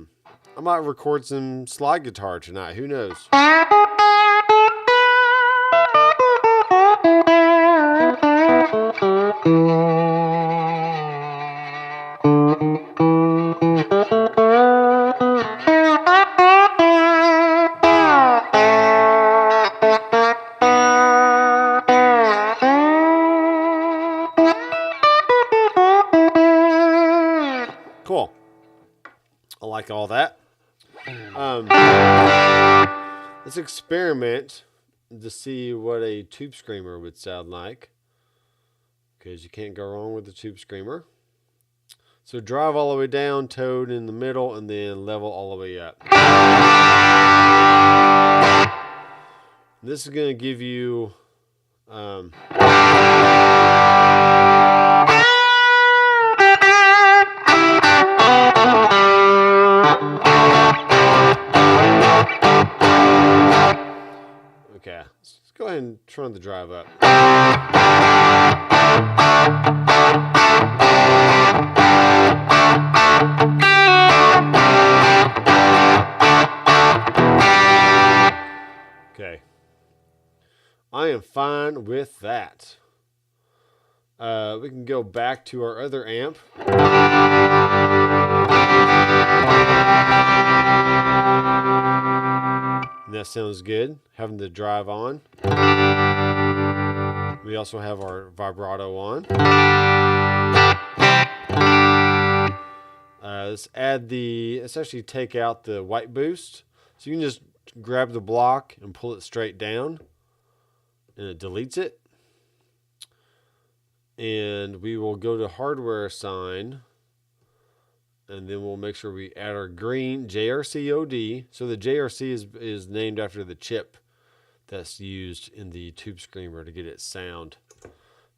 might record some slide guitar tonight. Who knows? Cool. I like all that. Let's experiment to see what a tube screamer would sound like, because you can't go wrong with the tube screamer. So drive all the way down, tone in the middle, and then level all the way up. This is going to give you okay, let's go ahead and turn the drive up. Okay. I am fine with that. We can go back to our other amp. And that sounds good, having the drive on. We also have our vibrato on. Let's actually take out the white boost. So you can just grab the block and pull it straight down, and it deletes it. And we will go to hardware assign, and then we'll make sure we add our green JRCOD. So the JRC is named after the chip that's used in the tube screamer to get its sound.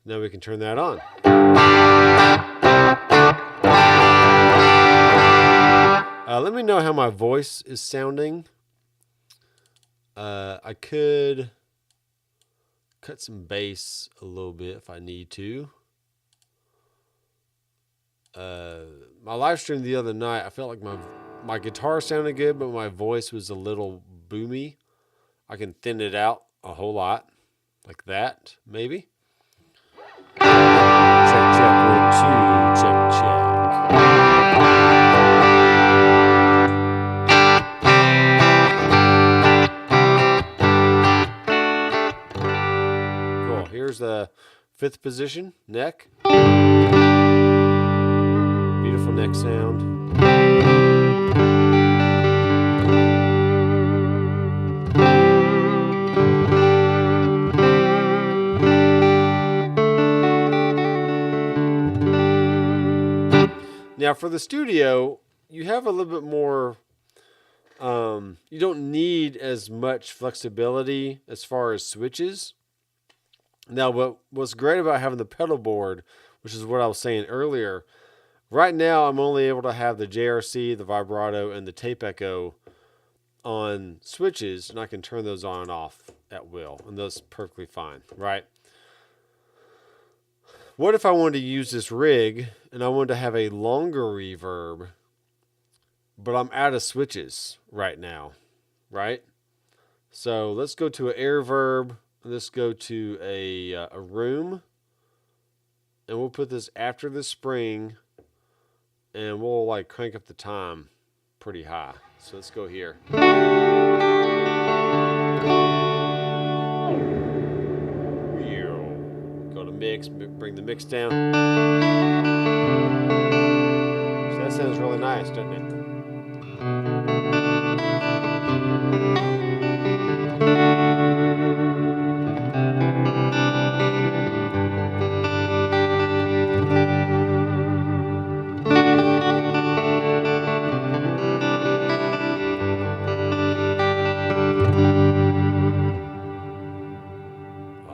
Now we can turn that on. Let me know how my voice is sounding. I could cut some bass a little bit if I need to. My live stream the other night, I felt like my guitar sounded good, but my voice was a little boomy. I can thin it out a whole lot, like that, maybe. Check, check, 1, 2, check, check. Cool. Here's the 5th position, neck. Beautiful neck sound. Now for the studio, you have a little bit more, you don't need as much flexibility as far as switches. Now, what's great about having the pedal board, which is what I was saying earlier, right now I'm only able to have the JRC, the vibrato, and the tape echo on switches, and I can turn those on and off at will, and those are perfectly fine, right? What if I wanted to use this rig and I wanted to have a longer reverb, but I'm out of switches right now, right? So let's go to an air verb. Let's go to a room, and we'll put this after the spring, and we'll like crank up the time pretty high. So let's go here. Go to mix, bring the mix down. So that sounds really nice, doesn't it?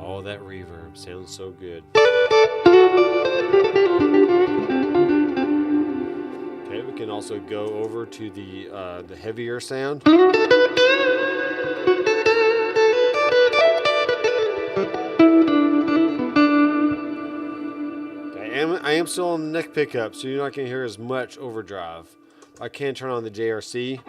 Oh, that reverb sounds so good. Okay, we can also go over to the heavier sound. I am still on the neck pickup, so you're not going to hear as much overdrive. I can turn on the JRC.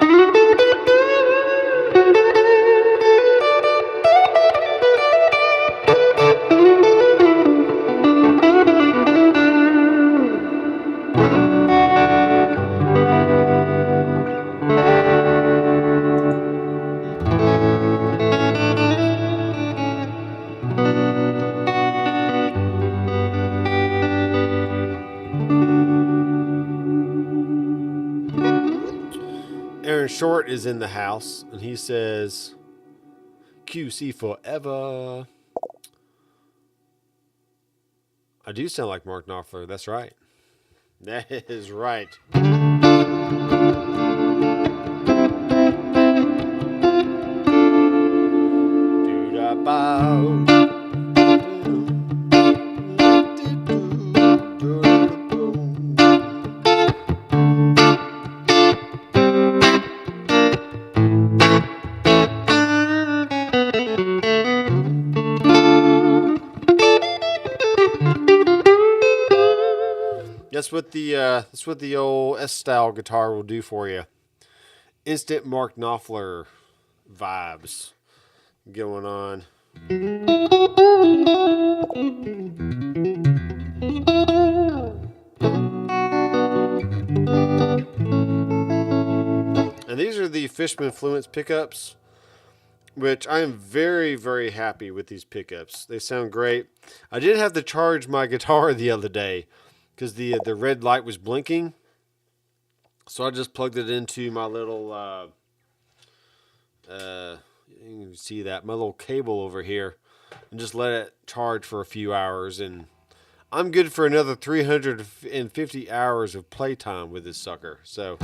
Aaron Short is in the house, and he says, QC forever. I do sound like Mark Knopfler. That's right. That is right. Do-da-bow. That's what the old S-style guitar will do for you. Instant Mark Knopfler vibes going on. And these are the Fishman Fluence pickups, which I am very, very happy with these pickups. They sound great. I did have to charge my guitar the other day because the red light was blinking. So I just plugged it into my little, you can see that, my little cable over here, and just let it charge for a few hours. And I'm good for another 350 hours of playtime with this sucker. So...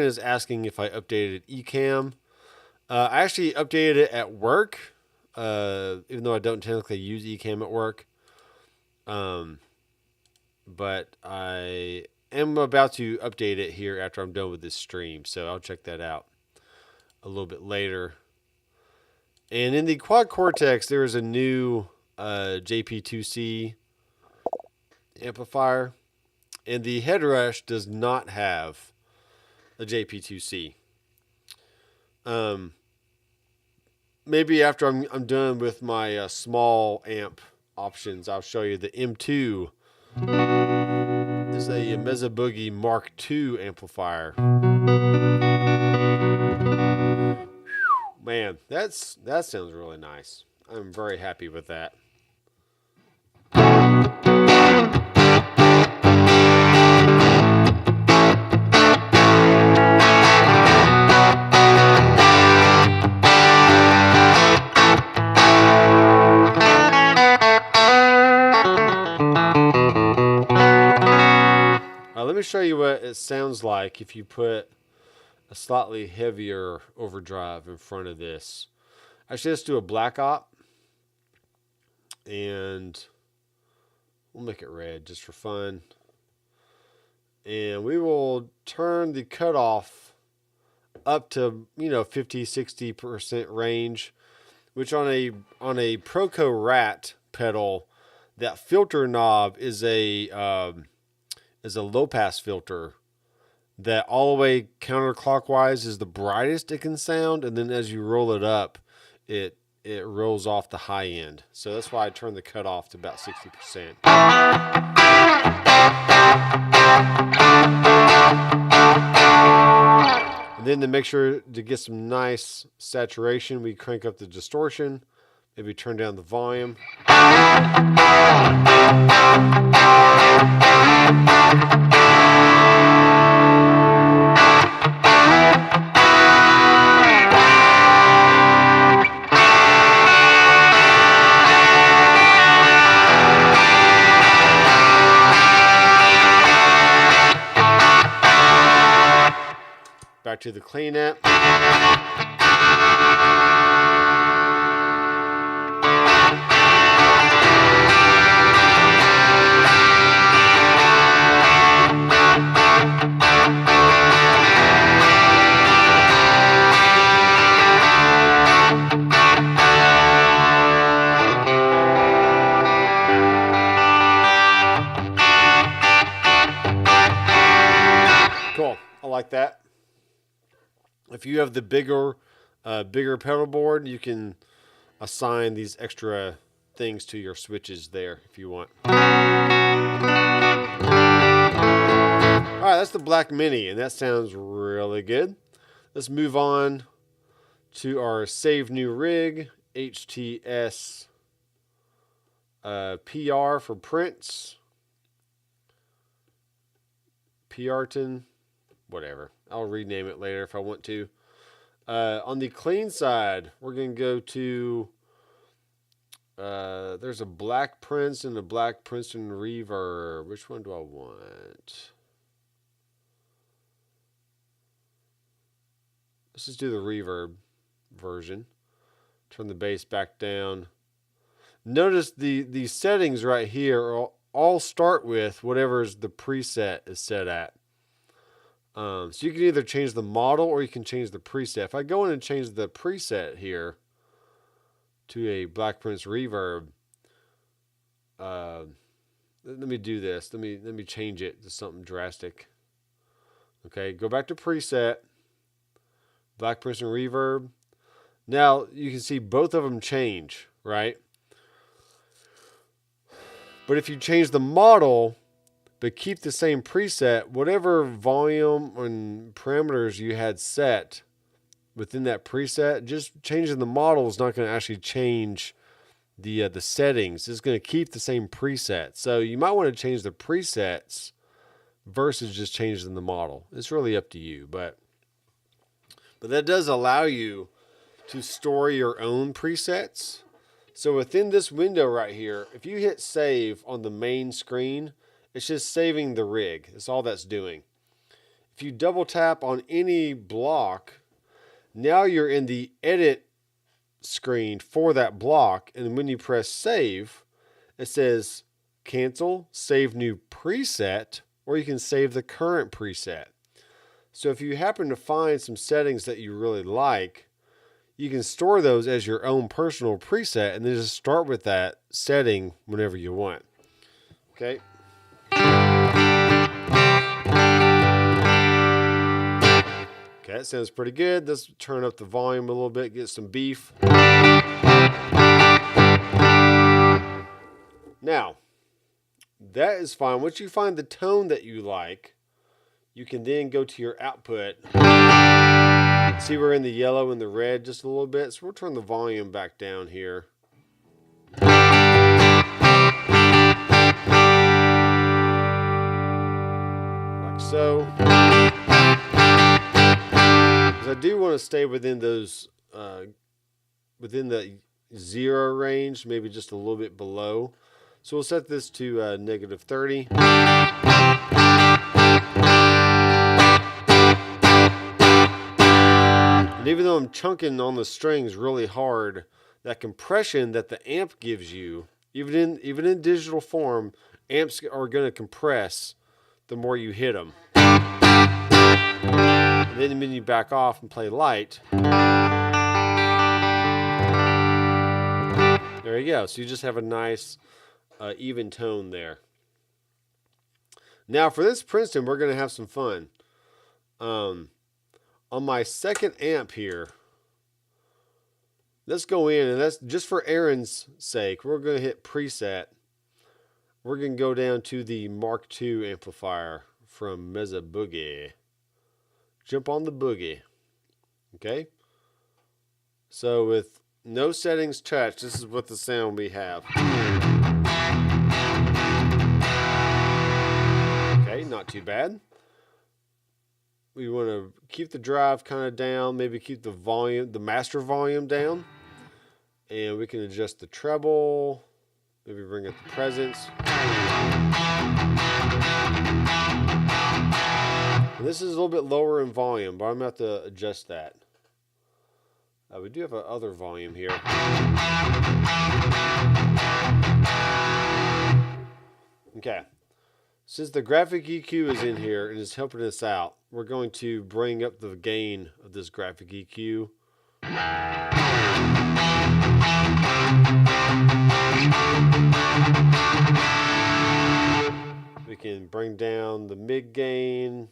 Aaron is asking if I updated Ecamm. I actually updated it at work, even though I don't technically use Ecamm at work. But I am about to update it here after I'm done with this stream, so I'll check that out a little bit later. And in the Quad Cortex, there is a new JP2C amplifier, and the Headrush does not have a JP2C. Maybe after I'm done with my small amp options, I'll show you the M2 is a Mesa Boogie Mark II amplifier. Man, that sounds really nice. I'm very happy with that. Let me show you what it sounds like if you put a slightly heavier overdrive in front of this. Actually, let's do a black op, and we'll make it red just for fun. And we will turn the cutoff up to 50-60% range, which on a Proco Rat pedal, that filter knob is a low pass filter that all the way counterclockwise is the brightest it can sound, and then as you roll it up, it rolls off the high end. So that's why I turn the cutoff to about 60%. And then to make sure to get some nice saturation, we crank up the distortion, maybe turn down the volume. Back to the clean amp. Cool. I like that. If you have the bigger pedal board, you can assign these extra things to your switches there if you want. All right, that's the Black Mini, and that sounds really good. Let's move on to our Save New Rig, HTS PR for Prince. PRton, whatever. I'll rename it later if I want to. On the clean side, we're going to go to, there's a Black Prince and a Black Princeton Reverb. Which one do I want? Let's just do the reverb version. Turn the bass back down. Notice the settings right here all start with whatever the preset is set at. So you can either change the model or you can change the preset. If I go in and change the preset here to a Black Prince Reverb, let me do this. Let me change it to something drastic. Okay, go back to preset, Black Prince and Reverb. Now you can see both of them change, right? But if you change the model but keep the same preset, whatever volume and parameters you had set within that preset, just changing the model is not going to actually change the settings. It's going to keep the same preset. So you might want to change the presets versus just changing the model. It's really up to you, but that does allow you to store your own presets. So within this window right here, if you hit save on the main screen, it's just saving the rig. That's all that's doing. If you double tap on any block, now you're in the edit screen for that block. And when you press save, it says cancel, save new preset, or you can save the current preset. So if you happen to find some settings that you really like, you can store those as your own personal preset and then just start with that setting whenever you want. Okay. Okay, that sounds pretty good. Let's turn up the volume a little bit, get some beef. Now, that is fine. Once you find the tone that you like, you can then go to your output. See, we're in the yellow and the red just a little bit, so we'll turn the volume back down here. Like so. Because I do want to stay within those, within the 0 range, maybe just a little bit below. So we'll set this to -30. And even though I'm chunking on the strings really hard, that compression that the amp gives you, even in digital form, amps are going to compress the more you hit them. And then when you back off and play light, there you go. So you just have a nice even tone there. Now for this Princeton, we're going to have some fun. On my second amp here, let's go in, and that's just for Aaron's sake. We're going to hit preset. We're going to go down to the Mark II amplifier from Mesa Boogie. Jump on the boogie. Okay? So with no settings touched, this is what the sound we have. Okay, not too bad. We want to keep the drive kind of down, maybe keep the volume, the master volume down. And we can adjust the treble, maybe bring up the presence. And this is a little bit lower in volume, but I'm going to have to adjust that. We do have other volume here. Okay. Since the graphic EQ is in here and is helping us out, we're going to bring up the gain of this graphic EQ. We can bring down the mid gain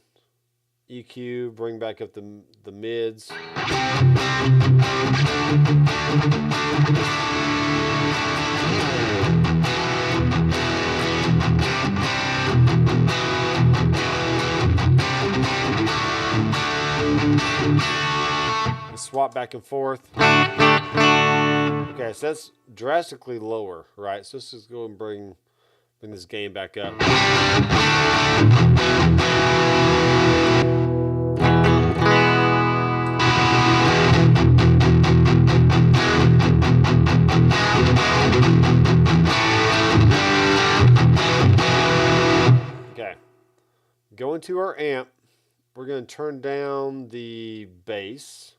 EQ, bring back up the mids. Swap back and forth. Okay, so that's drastically lower, right? So let's just go and bring this gain back up. Okay, going to our amp, we're going to turn down the bass.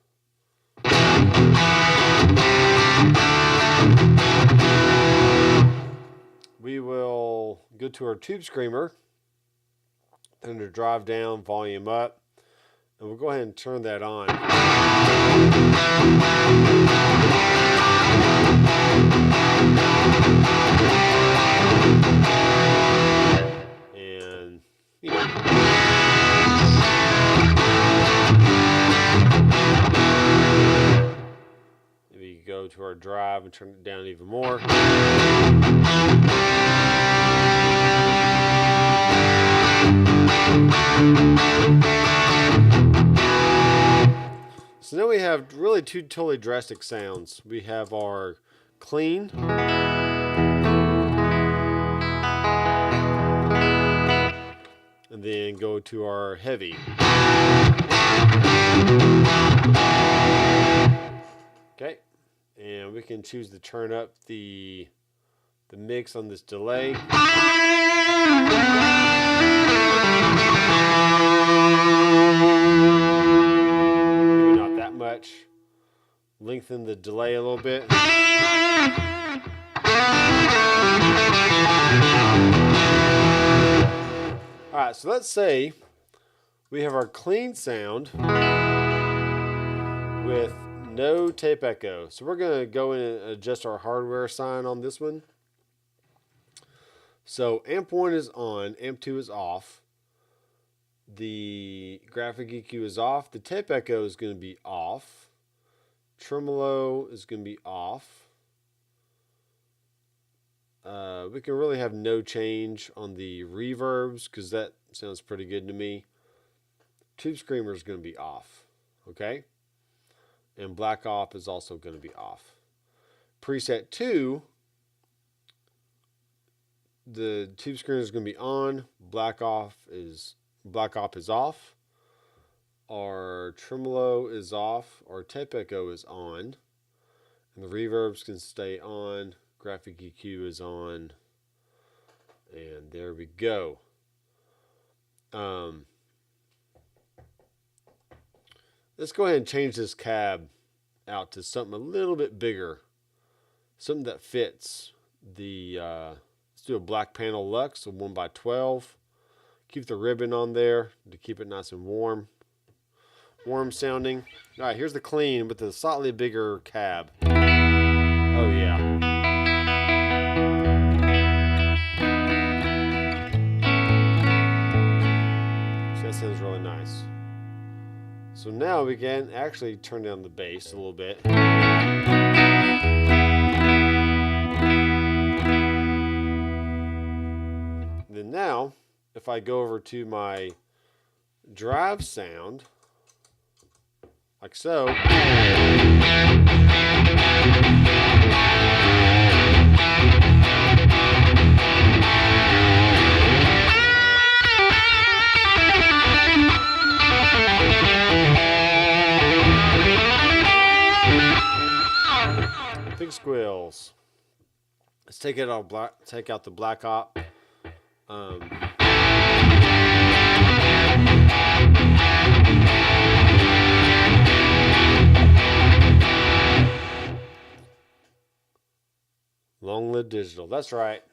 We will go to our tube screamer and to drive down, volume up, and we'll go ahead and turn that on. And maybe go to our drive and turn it down even more. So now we have really two totally drastic sounds. We have our clean, and then go to our heavy. Okay, and we can choose to turn up the mix on this delay. Maybe not that much. Lengthen the delay a little bit. All right, so let's say we have our clean sound with no tape echo. So we're going to go in and adjust our hardware sign on this one. So amp 1 is on, amp 2 is off. The graphic EQ is off. The tape echo is going to be off. Tremolo is going to be off. We can really have no change on the reverbs because that sounds pretty good to me. Tube Screamer is going to be off. Okay? And Black Off is also going to be off. Preset 2, the Tube Screamer is going to be on. Black Off is off. Our tremolo is off. Our tape echo is on. And the reverbs can stay on. Graphic EQ is on. And there we go. Let's go ahead and change this cab out to something a little bit bigger. Something that fits the, let's do a Black Panel Lux, a 1x12. Keep the ribbon on there to keep it nice and warm sounding. All right, here's the clean with the slightly bigger cab. Oh yeah. So that sounds really nice. So now we can actually turn down the bass a little bit. And then now, if I go over to my drive sound, like so. Big squeals. Let's take it out. Take out the Black Op. Long Live Digital. That's right.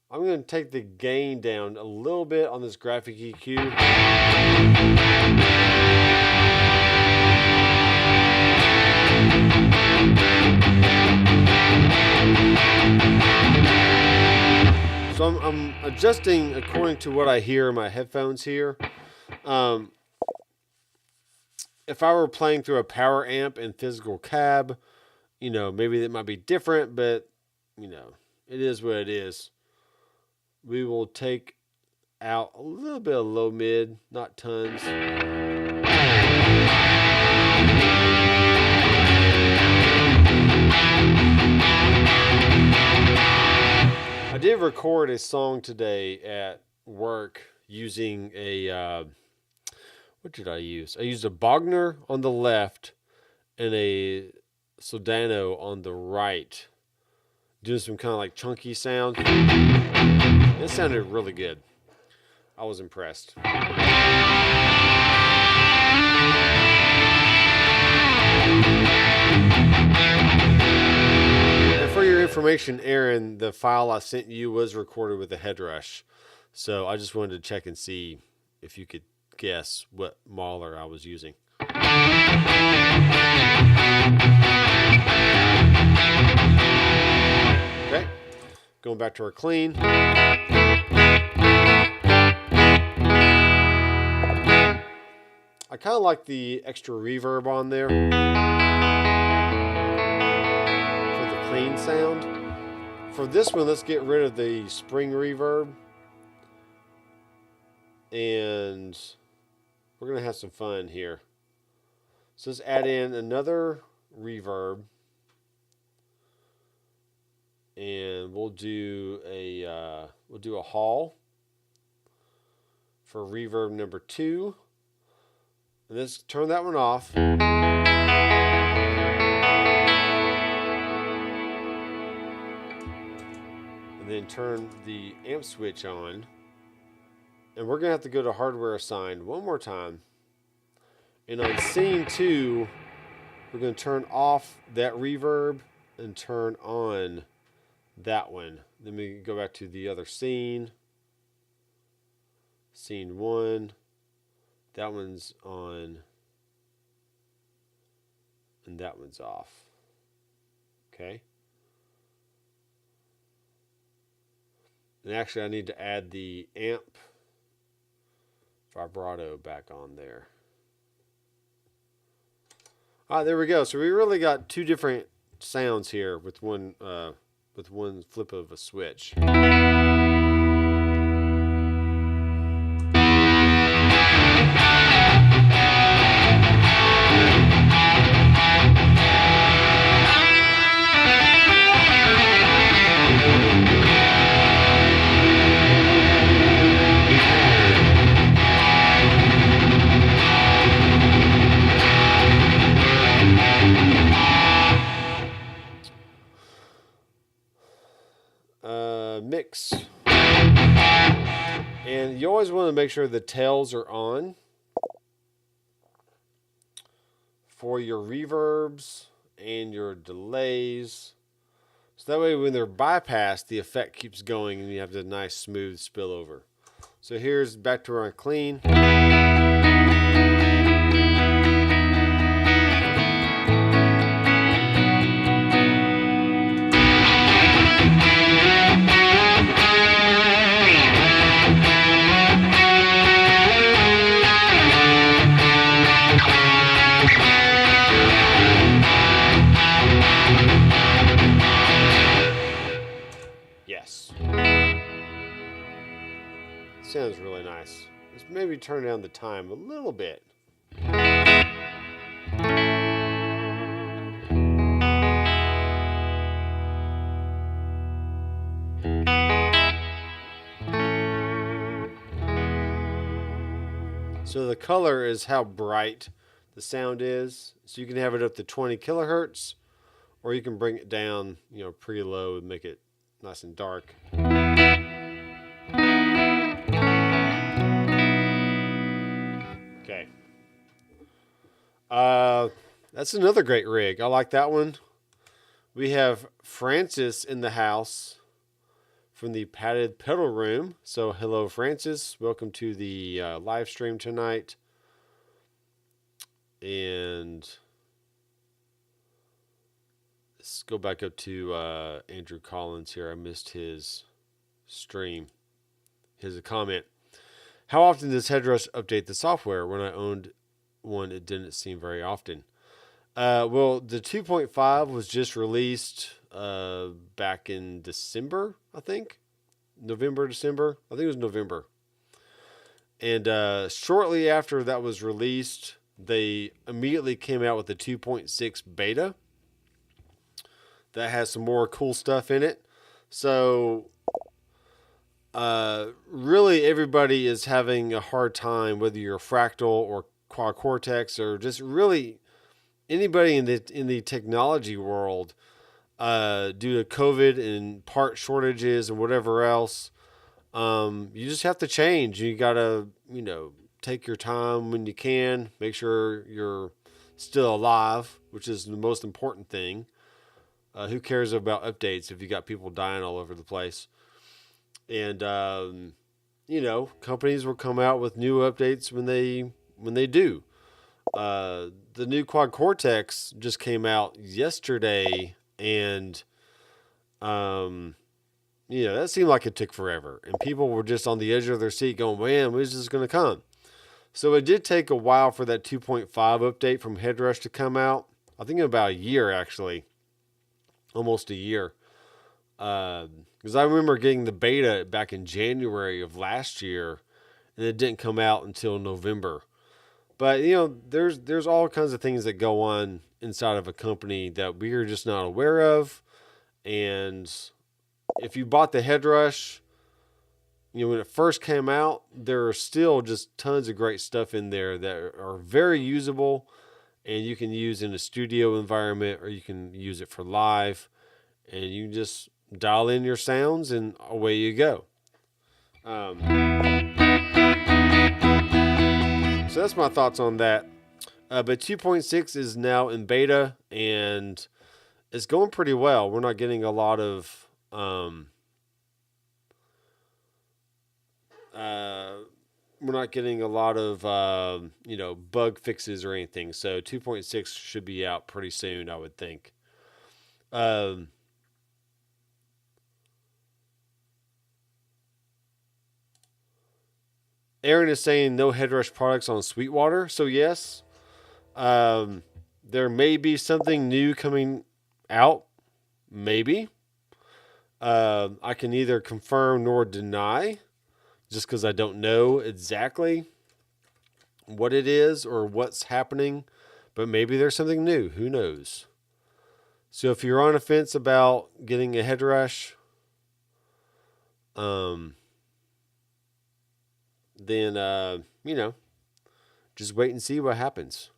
I'm going to take the gain down a little bit on this graphic EQ. So I'm adjusting according to what I hear in my headphones here. If I were playing through a power amp and physical cab, you know, maybe it might be different, but, you know, it is what it is. We will take out a little bit of low mid, not tons. I did record a song today at work using a, what did I use? I used a Bogner on the left and a Sodano on the right, doing some kind of like chunky sound. It sounded really good. I was impressed. And for your information, Aaron, the file I sent you was recorded with a head rush. So I just wanted to check and see if you could guess what Mahler I was using. Okay, going back to our clean. I kind of like the extra reverb on there for the clean sound. For this one, let's get rid of the spring reverb. And we're going to have some fun here. So let's add in another reverb. And we'll do a hall for reverb number 2. And let's turn that one off. And then turn the amp switch on. And we're going to have to go to hardware assigned one more time. And on scene 2, we're going to turn off that reverb and turn on that one. Then we go back to the other scene. Scene 1. That one's on. And that one's off. Okay. And actually, I need to add the amp vibrato back on there. All right, there we go. So we really got 2 different sounds here with one flip of a switch. Mix. And you always want to make sure the tails are on for your reverbs and your delays. So that way when they're bypassed, the effect keeps going and you have the nice smooth spillover. So here's back to our clean. Yes. Sounds really nice. Let's maybe turn down the time a little bit. So the color is how bright the sound is. So you can have it up to 20 kilohertz, or you can bring it down, pretty low and make it nice and dark. Okay. That's another great rig. I like that one. We have Francis in the house from the Padded Pedal Room. So hello, Francis. Welcome to the live stream tonight. And let's go back up to Andrew Collins here. I missed his stream. His comment. How often does Headrush update the software? When I owned one, it didn't seem very often. Well, the 2.5 was just released back in December, I think. November, December. I think it was November. And shortly after that was released, they immediately came out with the 2.6 beta. That has some more cool stuff in it. So really everybody is having a hard time, whether you're Fractal or Quad Cortex or just really anybody in the technology world, due to COVID and part shortages and whatever else. You just have to change. You got to, take your time when you can, make sure you're still alive, which is the most important thing. Who cares about updates if you got people dying all over the place? And, companies will come out with new updates when they do. The new Quad Cortex just came out yesterday, and, that seemed like it took forever. And people were just on the edge of their seat going, man, when is this going to come? So it did take a while for that 2.5 update from Headrush to come out. I think about a year, actually. Almost a year. Because I remember getting the beta back in January of last year, and it didn't come out until November. But, there's all kinds of things that go on inside of a company that we're just not aware of. And if you bought the Headrush, when it first came out, there are still just tons of great stuff in there that are very usable, and you can use in a studio environment, or you can use it for live, and you can just dial in your sounds and away you go. So that's my thoughts on that. But 2.6 is now in beta, and it's going pretty well. We're not getting a lot of bug fixes or anything. So 2.6 should be out pretty soon, I would think. Aaron is saying no headrush products on Sweetwater. So yes, there may be something new coming out. Maybe. I can neither confirm nor deny, just because I don't know exactly what it is or what's happening. But maybe there's something new. Who knows? So if you're on a fence about getting a headrush, then just wait and see what happens.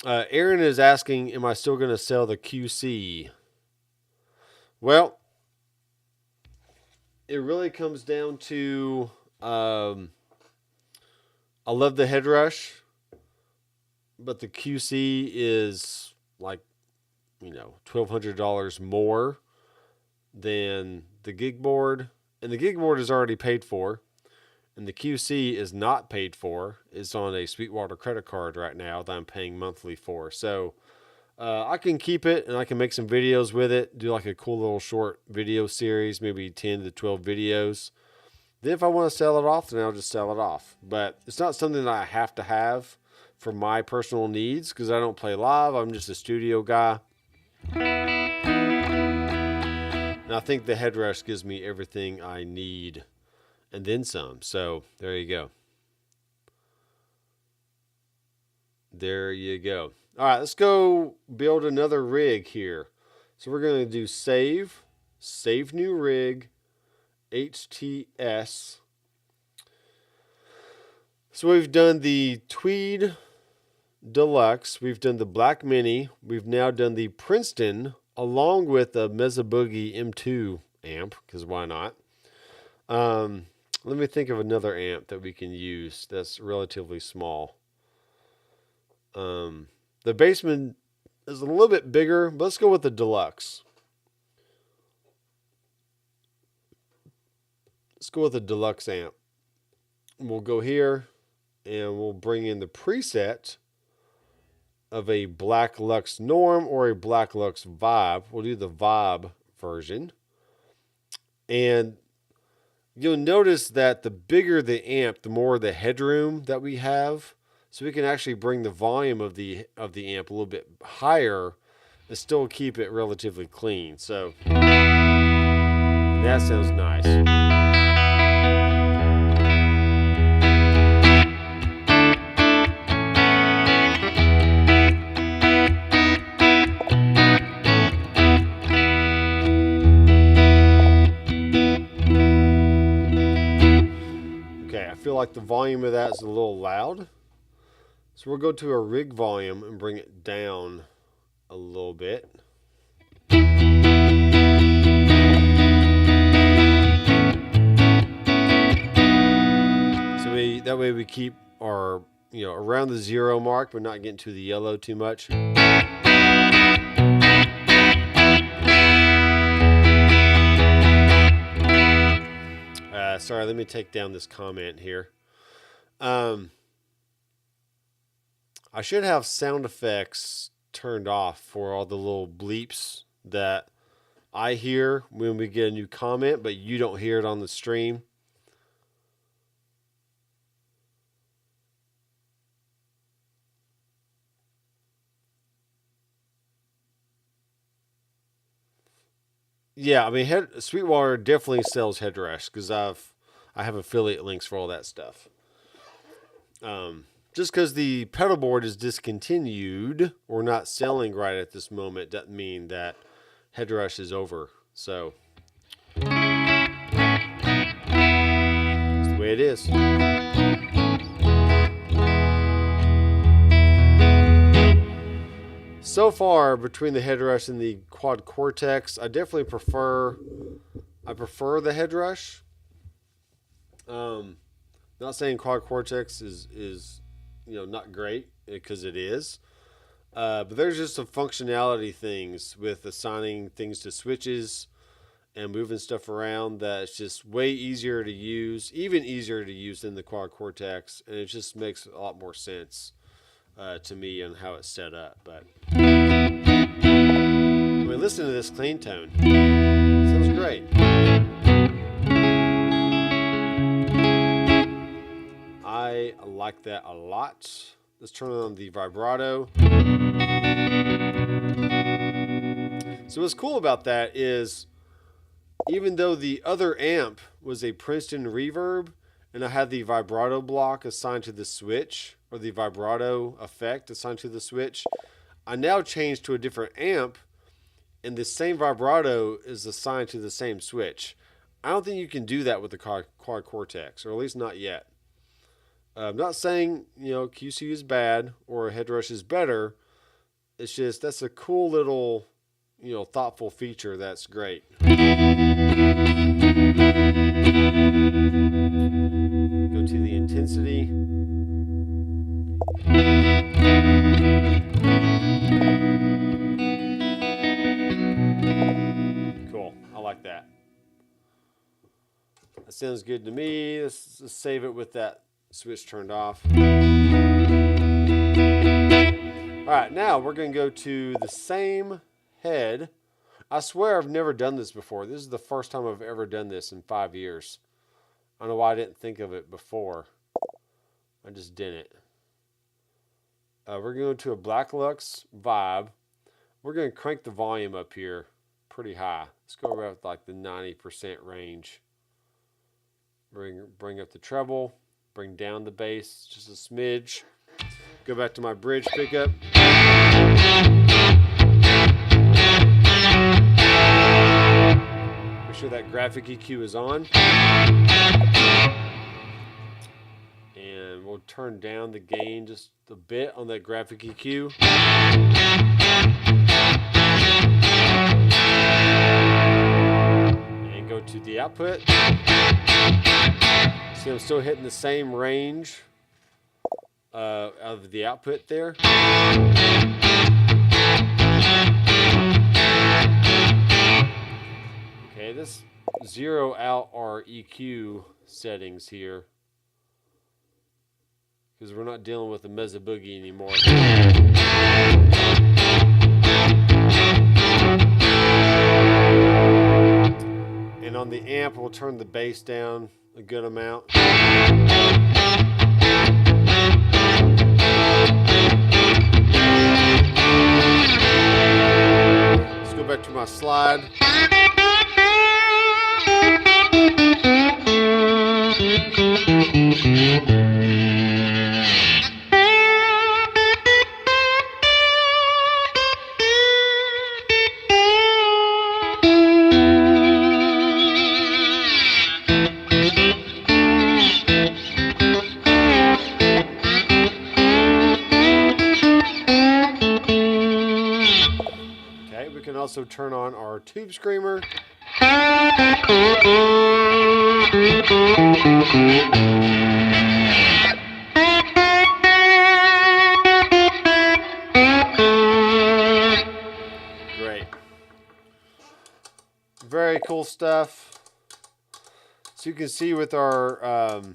Aaron is asking, am I still going to sell the QC? Well, it really comes down to I love the headrush, but the QC is like $1,200 more than the gig board, and the gig board is already paid for, and the QC is not paid for. It's on a Sweetwater credit card right now that I'm paying monthly for. So I can keep it, and I can make some videos with it, do like a cool little short video series, maybe 10 to 12 videos. Then if I want to sell it off, then I'll just sell it off. But it's not something that I have to have for my personal needs, because I don't play live. I'm just a studio guy. And I think the headrush gives me everything I need and then some. So there you go. There you go. All right, let's go build another rig here. So we're going to do save new rig, HTS. So we've done the Tweed Deluxe. We've done the Black Mini. We've now done the Princeton along with a Mesa Boogie M2 amp, because why not? Let me think of another amp that we can use that's relatively small. The Bassman is a little bit bigger, but let's go with the Deluxe. Let's go with the Deluxe amp. We'll go here and we'll bring in the preset of a Black Lux Norm or a Black Lux Vibe. We'll do the Vibe version. And you'll notice that the bigger the amp, the more the headroom that we have. So we can actually bring the volume of the amp a little bit higher and still keep it relatively clean. So that sounds nice. Okay, I feel like the volume of that is a little loud. So we'll go to a rig volume and bring it down a little bit. So that way we keep our, around the 0 mark, but not getting to the yellow too much. Sorry, let me take down this comment here. I should have sound effects turned off for all the little bleeps that I hear when we get a new comment, but you don't hear it on the stream. Yeah, I mean, Sweetwater definitely sells headrush because I have affiliate links for all that stuff. Just because the pedal board is discontinued or not selling right at this moment doesn't mean that headrush is over. So that's the way it is. So far, between the headrush and the Quad Cortex, I definitely prefer the headrush. Not saying quad cortex is not great, because it is. But there's just some functionality things with assigning things to switches and moving stuff around that's just way easier to use, even easier to use than the quad cortex, and it just makes a lot more sense to me on how it's set up. But listen to this clean tone. Sounds great. I like that a lot. Let's turn on the vibrato. So what's cool about that is, even though the other amp was a Princeton reverb and I had the vibrato block assigned to the switch, or the vibrato effect assigned to the switch, I now changed to a different amp and the same vibrato is assigned to the same switch. I don't think you can do that with the quad cortex, or at least not yet. I'm not saying QC is bad or head rush is better. It's just that's a cool little thoughtful feature that's great. Go to the intensity. Cool. I like that. That sounds good to me. Let's save it with that switch turned off. All right, now we're going to go to the same head. I swear I've never done this before. This is the first time I've ever done this in 5 years. I don't know why I didn't think of it before. I just didn't. We're going to a Black Lux Vibe. We're going to crank the volume up here pretty high. Let's go around like the 90% range. Bring up the treble. Bring down the bass just a smidge. Go back to my bridge pickup. Make sure that graphic EQ is on. And we'll turn down the gain just a bit on that graphic EQ. And go to the output. See, I'm still hitting the same range of the output there. Okay, this zero out our EQ settings here, because we're not dealing with the Mesa Boogie anymore. And on the amp, we'll turn the bass down a good amount. Let's go back to my slide. We can also turn on our tube screamer. Great. Very cool stuff. So you can see with our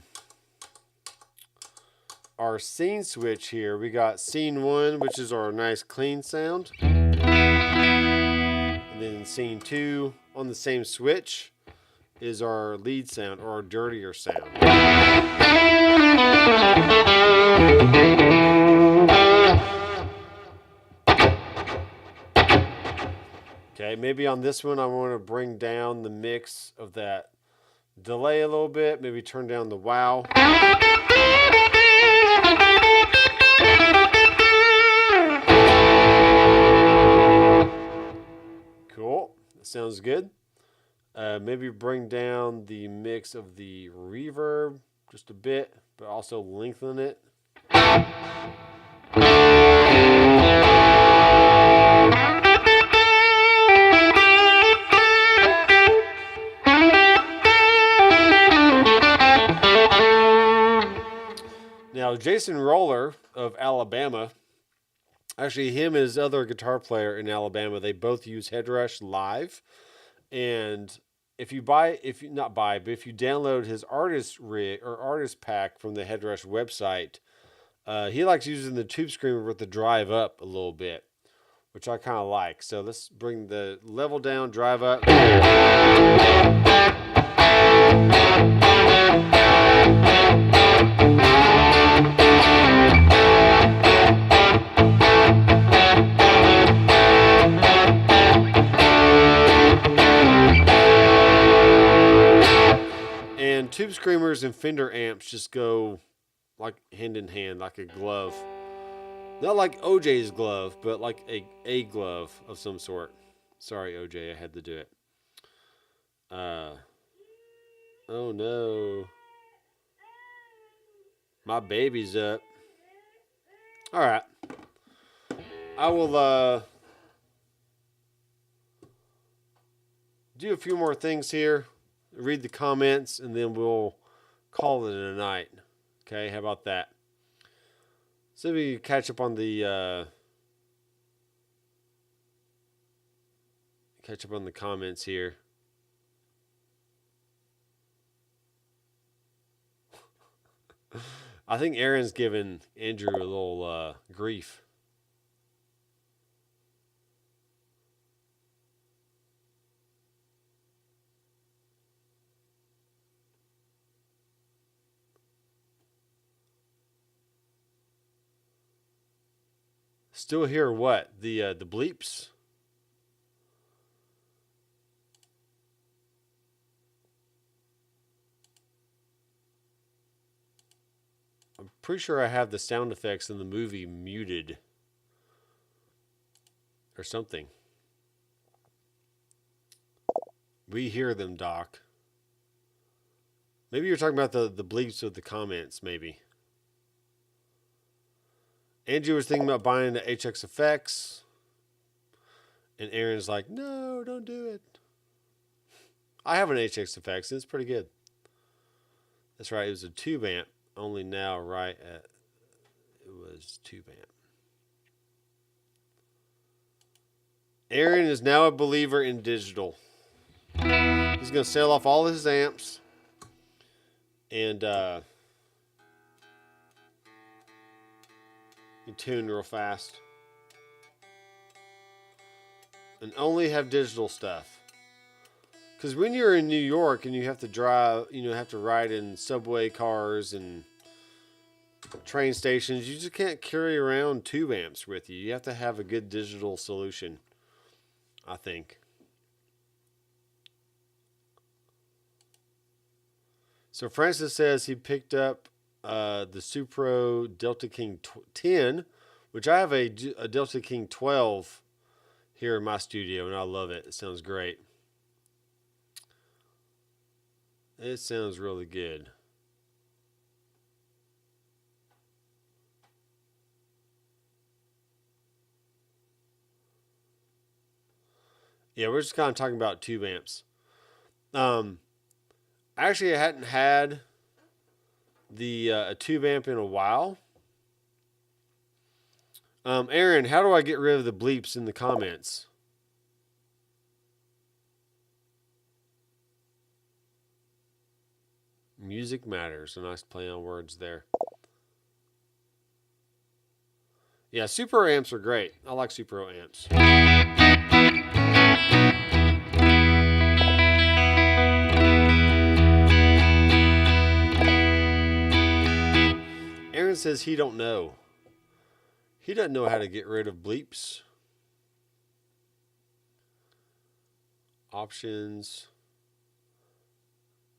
scene switch here, we got scene 1, which is our nice clean sound. And then scene 2 on the same switch is our lead sound, or our dirtier sound. Okay, maybe on this one I want to bring down the mix of that delay a little bit, maybe turn down the wow. Cool, that sounds good. Maybe bring down the mix of the reverb just a bit, but also lengthen it. Jason Roller of Alabama. Actually, him and his other guitar player in Alabama, they both use Headrush live. And if you download his artist rig or artist pack from the Headrush website, he likes using the tube screamer with the drive up a little bit, which I kind of like. So let's bring the level down, drive up. And tube screamers and Fender amps just go like hand in hand, like a glove. Not like OJ's glove, but like a glove of some sort. Sorry, OJ, I had to do it. Oh no. My baby's up. All right. I will do a few more things here, read the comments, and then we'll call it a night. Okay, how about that? So we catch up on the comments here. I think Aaron's giving Andrew a little grief. Still hear what? The bleeps? I'm pretty sure I have the sound effects in the movie muted. Or something. We hear them, Doc. Maybe you're talking about the bleeps of the comments, maybe. Andrew was thinking about buying the HX Effects. And Aaron's like, no, don't do it. I have an HX Effects, and it's pretty good. That's right, it was a tube amp. Only now, right at... It was tube amp. Aaron is now a believer in digital. He's going to sell off all his amps. And, you tune real fast. And only have digital stuff. Because when you're in New York and you have to drive, have to ride in subway cars and train stations, you just can't carry around tube amps with you. You have to have a good digital solution, I think. So Francis says he picked up the Supro Delta King 10, which I have a Delta King 12 here in my studio, and I love it. It sounds great. It sounds really good. Yeah, we're just kind of talking about tube amps. Actually, I hadn't had a tube amp in a while. Aaron, how do I get rid of the bleeps in the comments? Music matters. A nice play on words there. Yeah, Super amps are great. I like Super amps. Aaron says he don't know. He doesn't know how to get rid of bleeps. Options.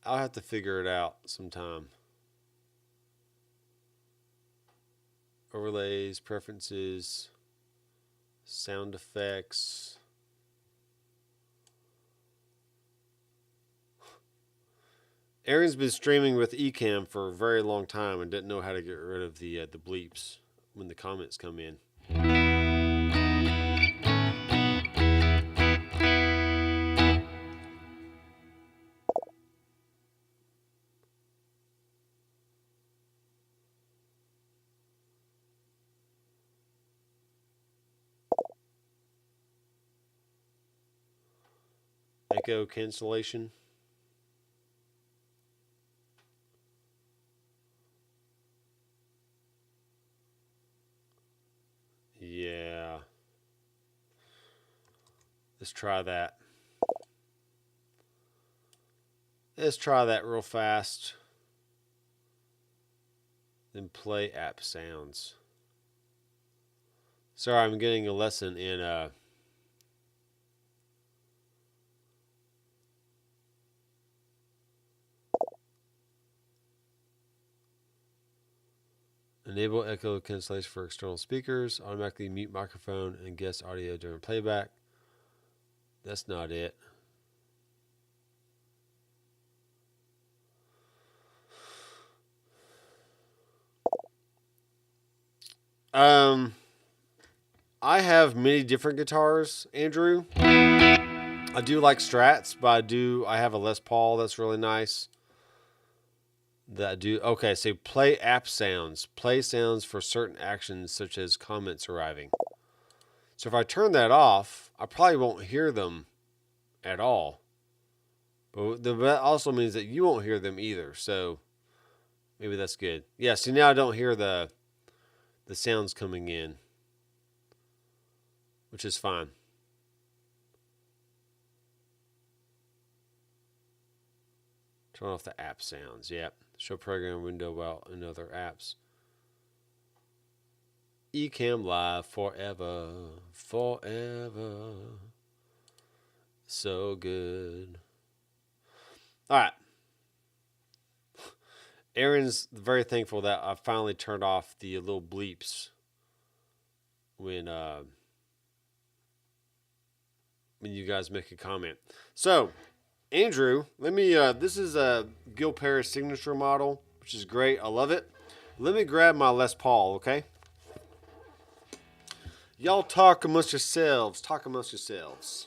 I'll have to figure it out sometime. Overlays, preferences, sound effects. Aaron's been streaming with Ecamm for a very long time and didn't know how to get rid of the bleeps when the comments come in. echo cancellation. Yeah. Let's try that. Let's try that real fast. Then play app sounds. Sorry, I'm getting a lesson in enable echo cancellation for external speakers. Automatically mute microphone and guest audio during playback. That's not it. I have many different guitars, Andrew. I do like Strats, but I have a Les Paul that's really nice. Okay, so play app sounds. Play sounds for certain actions such as comments arriving. So if I turn that off, I probably won't hear them at all. But that also means that you won't hear them either. So maybe that's good. Yeah, see now I don't hear the sounds coming in, which is fine. Turn off the app sounds. Yep. Show program window while in other apps. Ecamm Live forever. Forever. So good. All right. Aaron's very thankful that I finally turned off the little bleeps when you guys make a comment. So, Andrew, let me, this is a Gil Paris signature model, which is great. I love it. Let me grab my Les Paul, okay? Y'all talk amongst yourselves. Talk amongst yourselves.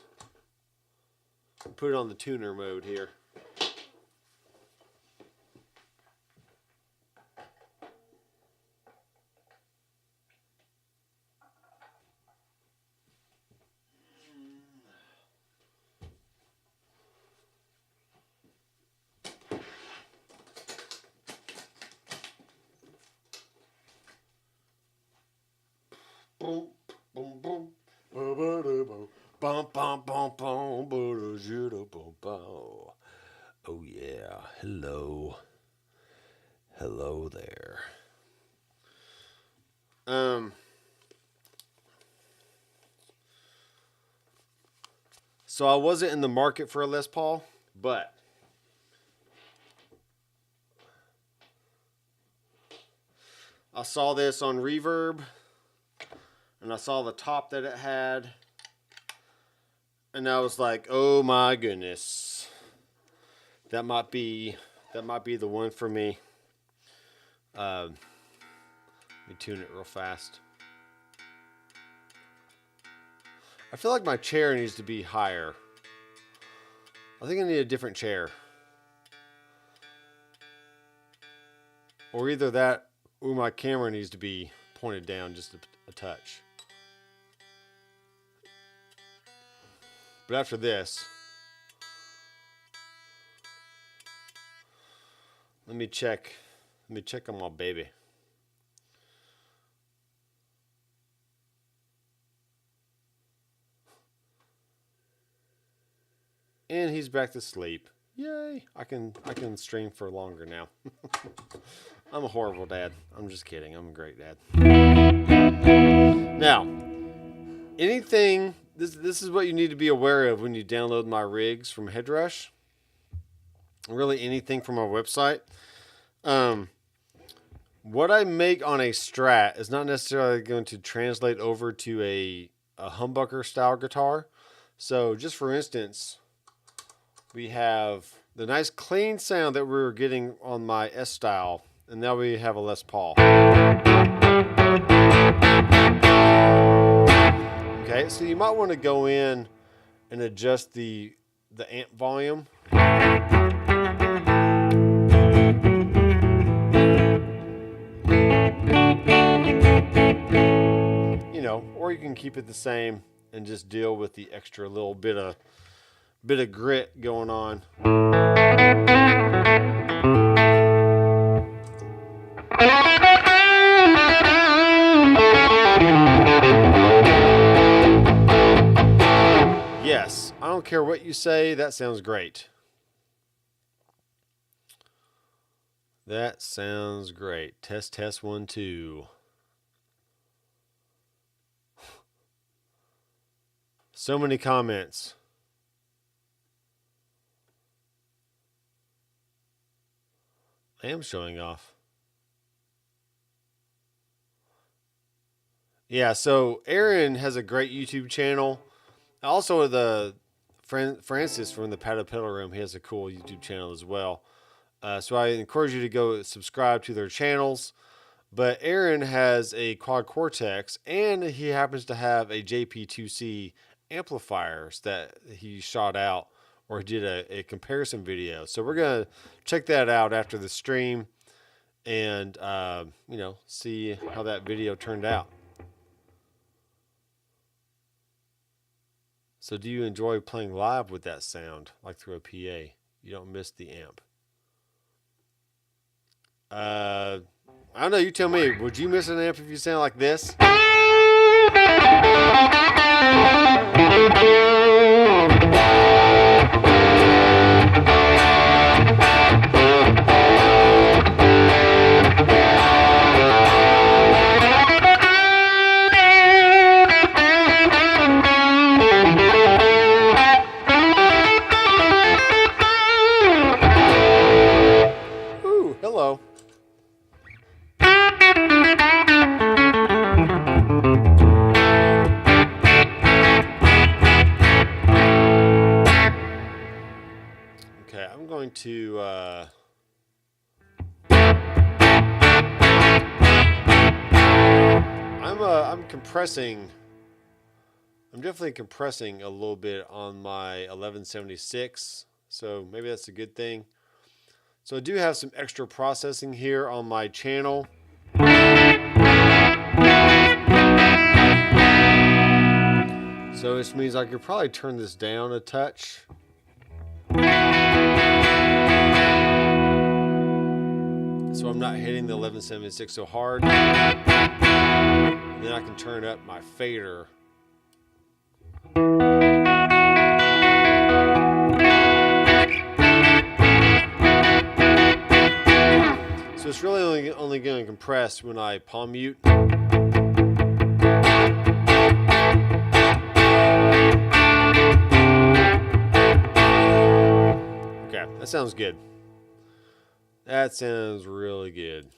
Put it on the tuner mode here. Boom, boom, boom. Oh yeah, hello. Hello there. So I wasn't in the market for a Les Paul, but I saw this on Reverb, and I saw the top that it had, and I was like, "Oh my goodness, that might be the one for me." Let me tune it real fast. I feel like my chair needs to be higher. I think I need a different chair. Or either that, or my camera needs to be pointed down just a touch. But after this, let me check on my baby. And he's back to sleep. Yay! I can stream for longer now. I'm a horrible dad. I'm just kidding. I'm a great dad. Now, anything. This is what you need to be aware of when you download my rigs from Headrush. Really, anything from our website. What I make on a Strat is not necessarily going to translate over to a humbucker style guitar. So, just for instance, we have the nice clean sound that we were getting on my S style, and now we have a Les Paul. Okay, so you might want to go in and adjust the amp volume. You know, or you can keep it the same and just deal with the extra little bit of bit of grit going on. Yes, I don't care what you say, that sounds great. That sounds great. Test, test, 1, 2. So many comments. I am showing off. Yeah, so Aaron has a great YouTube channel. Also, the Francis from the Paddle Pedal Room, he has a cool YouTube channel as well. So I encourage you to go subscribe to their channels. But Aaron has a Quad Cortex, and he happens to have a JP2C amplifiers that he shot out, or he did a comparison video. So we're going to check that out after the stream and, see how that video turned out. So do you enjoy playing live with that sound, like through a PA? You don't miss the amp. I don't know, you tell me. Would you miss an amp if you sound like this? Ooh, hello. Okay, I'm going to I'm compressing. I'm definitely compressing a little bit on my 1176, so maybe that's a good thing. So I do have some extra processing here on my channel. So this means I could probably turn this down a touch. So I'm not hitting the 1176 so hard. And then I can turn up my fader. So it's really only going to compress when I palm mute. Okay, that sounds good. That sounds really good.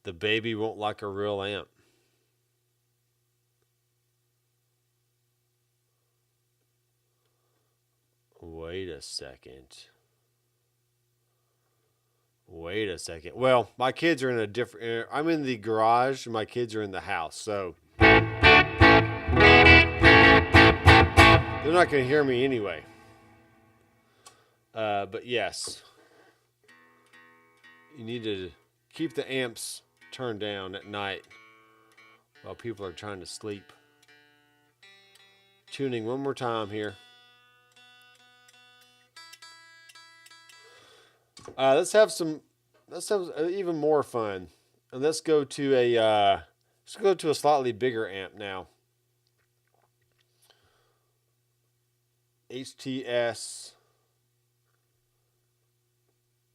The baby won't like a real amp. Wait a second. Wait a second. Well, my kids are in a different... I'm in the garage, and my kids are in the house, so... They're not going to hear me anyway. But yes. You need to keep the amps turned down at night while people are trying to sleep. Tuning one more time here. Let's have even more fun, and let's go to a slightly bigger amp now. HTS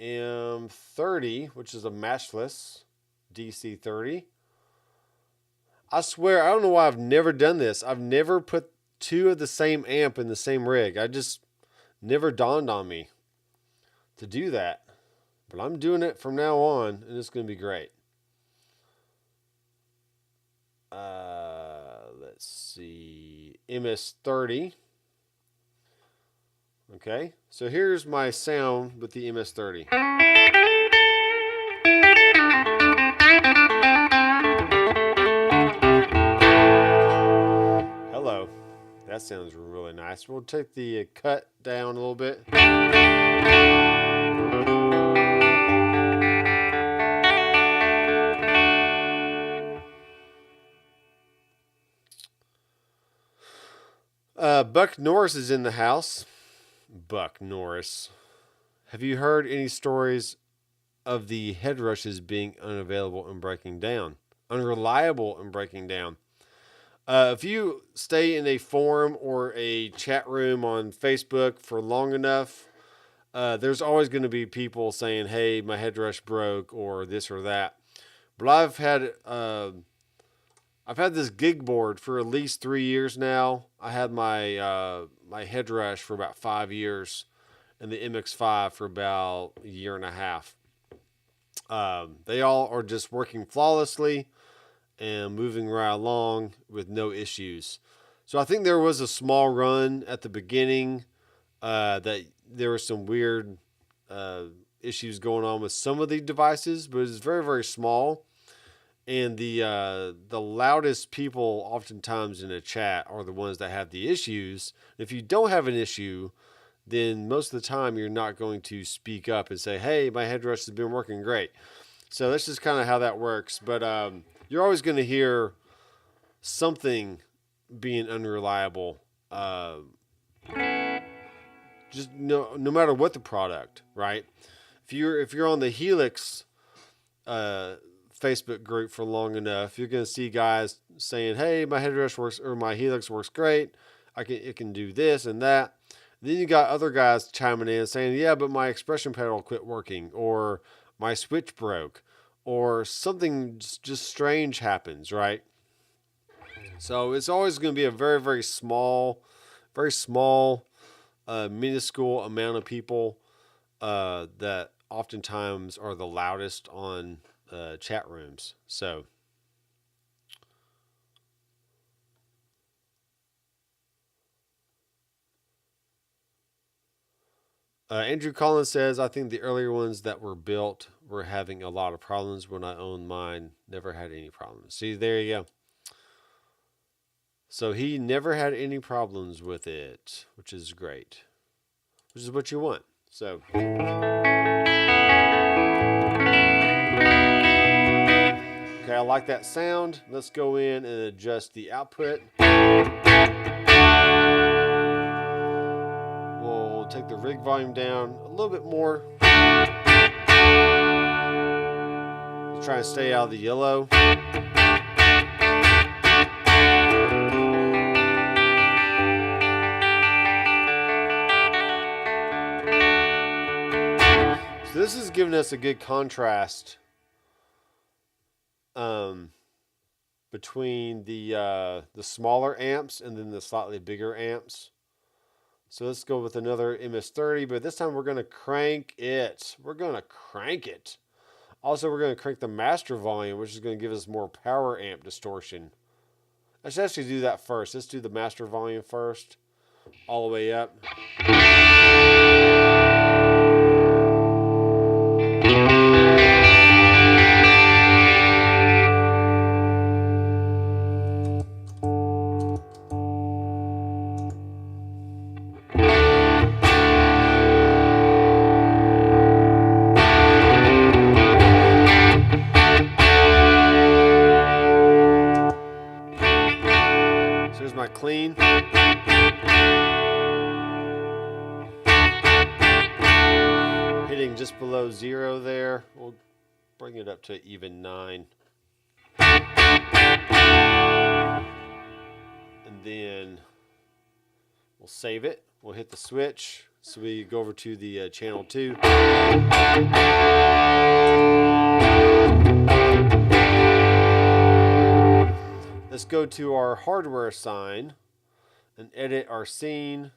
M30, which is a matchless DC 30. I swear, I don't know why I've never done this. I've never put two of the same amp in the same rig. I just never dawned on me to do that. But I'm doing it from now on, and it's going to be great. Let's see. MS30. Okay, so here's my sound with the MS30. Hello. That sounds really nice. We'll take the cut down a little bit. Buck Norris is in the house. Buck Norris. Have you heard any stories of the head rushes being unavailable and breaking down? Unreliable and breaking down? If you stay in a forum or a chat room on Facebook for long enough, there's always going to be people saying, "Hey, my head rush broke," or this or that. But I've had this gig board for at least 3 years now. I had my head rush for about 5 years, and the MX5 for about a year and a half. They all are just working flawlessly and moving right along with no issues. So I think there was a small run at the beginning that there were some weird issues going on with some of the devices, but it's very, very small. And the loudest people oftentimes in a chat are the ones that have the issues. If you don't have an issue, then most of the time you're not going to speak up and say, "Hey, my head rush has been working great." So that's just kind of how that works. But you're always going to hear something being unreliable. Just no matter what the product, right? If you're on the Helix Facebook group for long enough, you're going to see guys saying, "Hey, my head rush works, or my Helix works great. It can do this and that." Then you got other guys chiming in saying, "Yeah, but my expression pedal quit working, or my switch broke, or something just strange happens," right? So it's always going to be a very, very small, minuscule amount of people that oftentimes are the loudest on chat rooms. So Andrew Collins says, "I think the earlier ones that were built were having a lot of problems. When I owned mine, never had any problems." See, there you go. So he never had any problems with it, which is great, which is what you want. So okay, I like that sound. Let's go in and adjust the output. We'll take the rig volume down a little bit more. Let's try and stay out of the yellow. So this is giving us a good contrast between the smaller amps and then the slightly bigger amps. So let's go with another MS-30, but this time we're going to crank it. Also, we're going to crank the master volume, which is going to give us more power amp distortion. Let's actually do that first. Let's do the master volume first, all the way up. Clean. Hitting just below 0 there. We'll bring it up to even 9. And then we'll save it. We'll hit the switch. So we go over to the channel 2. Let's go to our hardware sign and edit our scene.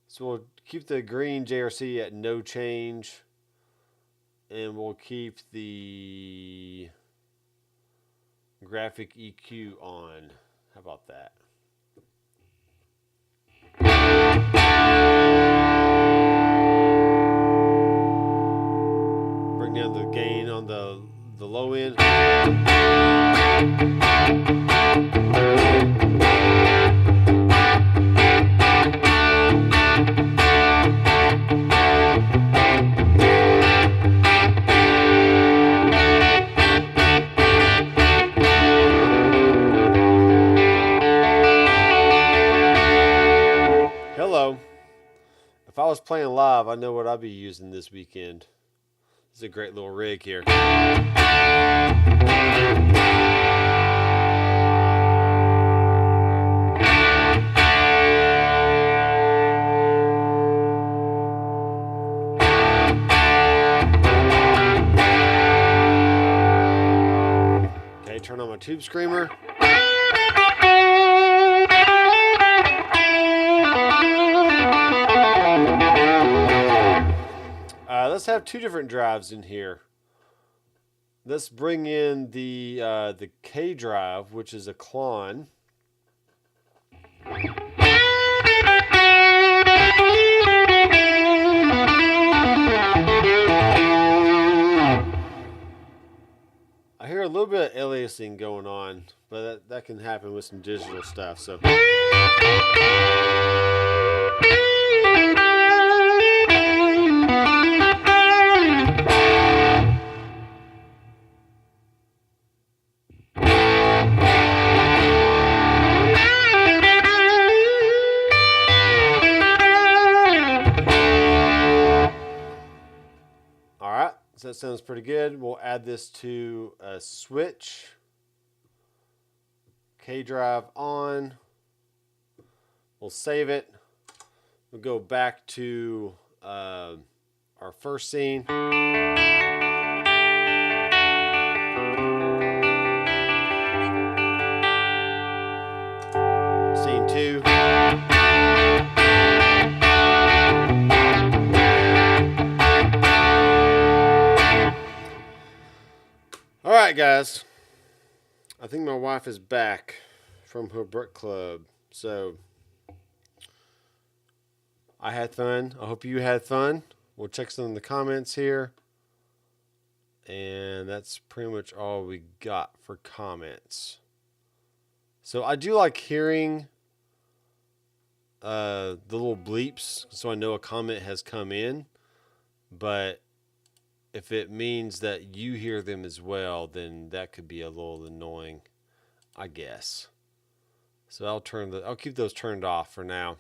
So we'll keep the green JRC at no change, and we'll keep the graphic EQ on. How about that? Bring down the gain on the low end. If I was playing live, I know what I'd be using this weekend. It's a great little rig here. Okay, turn on my tube screamer. Let's have two different drives in here. Let's bring in the K drive, which is a Klon. I hear a little bit of aliasing going on, but that can happen with some digital stuff. So. So that sounds pretty good. We'll add this to a switch. K drive on. We'll save it. We'll go back to our first scene. Scene 2. All right, guys. I think my wife is back from her book club. So I had fun. I hope you had fun. We'll check some in the comments here. And that's pretty much all we got for comments. So I do like hearing the little bleeps so I know a comment has come in. But if it means that you hear them as well, then that could be a little annoying, I guess. So I'll keep those turned off for now.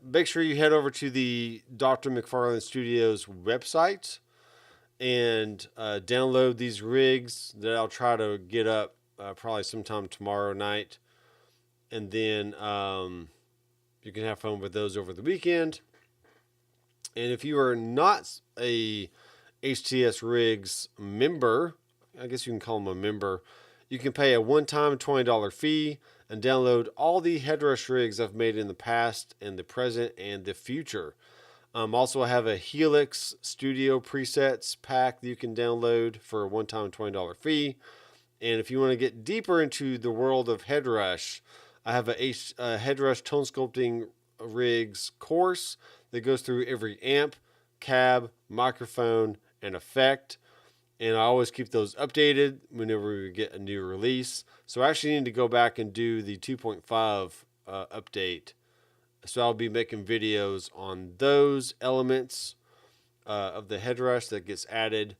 Make sure you head over to the Doctor McFarland Studios website and download these rigs that I'll try to get up probably sometime tomorrow night. And then you can have fun with those over the weekend. And if you are not a HTS Rigs member, I guess you can call them a member, you can pay a one-time $20 fee and download all the headrush rigs I've made in the past and the present and the future. Also, I have a Helix Studio Presets pack that you can download for a one-time $20 fee. And if you want to get deeper into the world of headrush, I have a headrush tone sculpting rigs course that goes through every amp, cab, microphone, and effect. And I always keep those updated whenever we get a new release. So I actually need to go back and do the 2.5 update. So I'll be making videos on those elements of the headrush that gets added.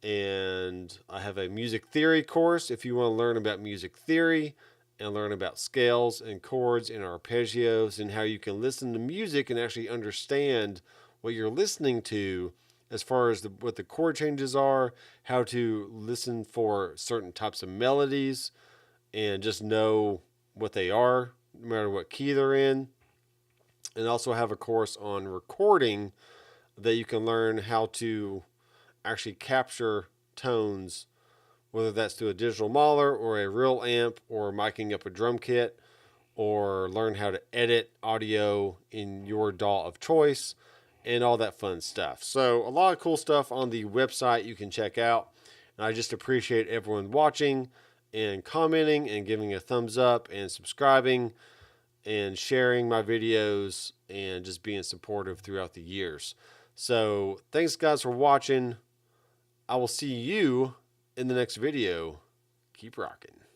And I have a music theory course if you want to learn about music theory and learn about scales and chords and arpeggios and how you can listen to music and actually understand what you're listening to as far as what the chord changes are, how to listen for certain types of melodies and just know what they are, no matter what key they're in. And also have a course on recording that you can learn how to actually capture tones, whether that's through a digital modeler or a real amp or miking up a drum kit, or learn how to edit audio in your DAW of choice and all that fun stuff. So a lot of cool stuff on the website you can check out. And I just appreciate everyone watching and commenting and giving a thumbs up and subscribing and sharing my videos and just being supportive throughout the years. So thanks guys for watching. I will see you in the next video. Keep rocking.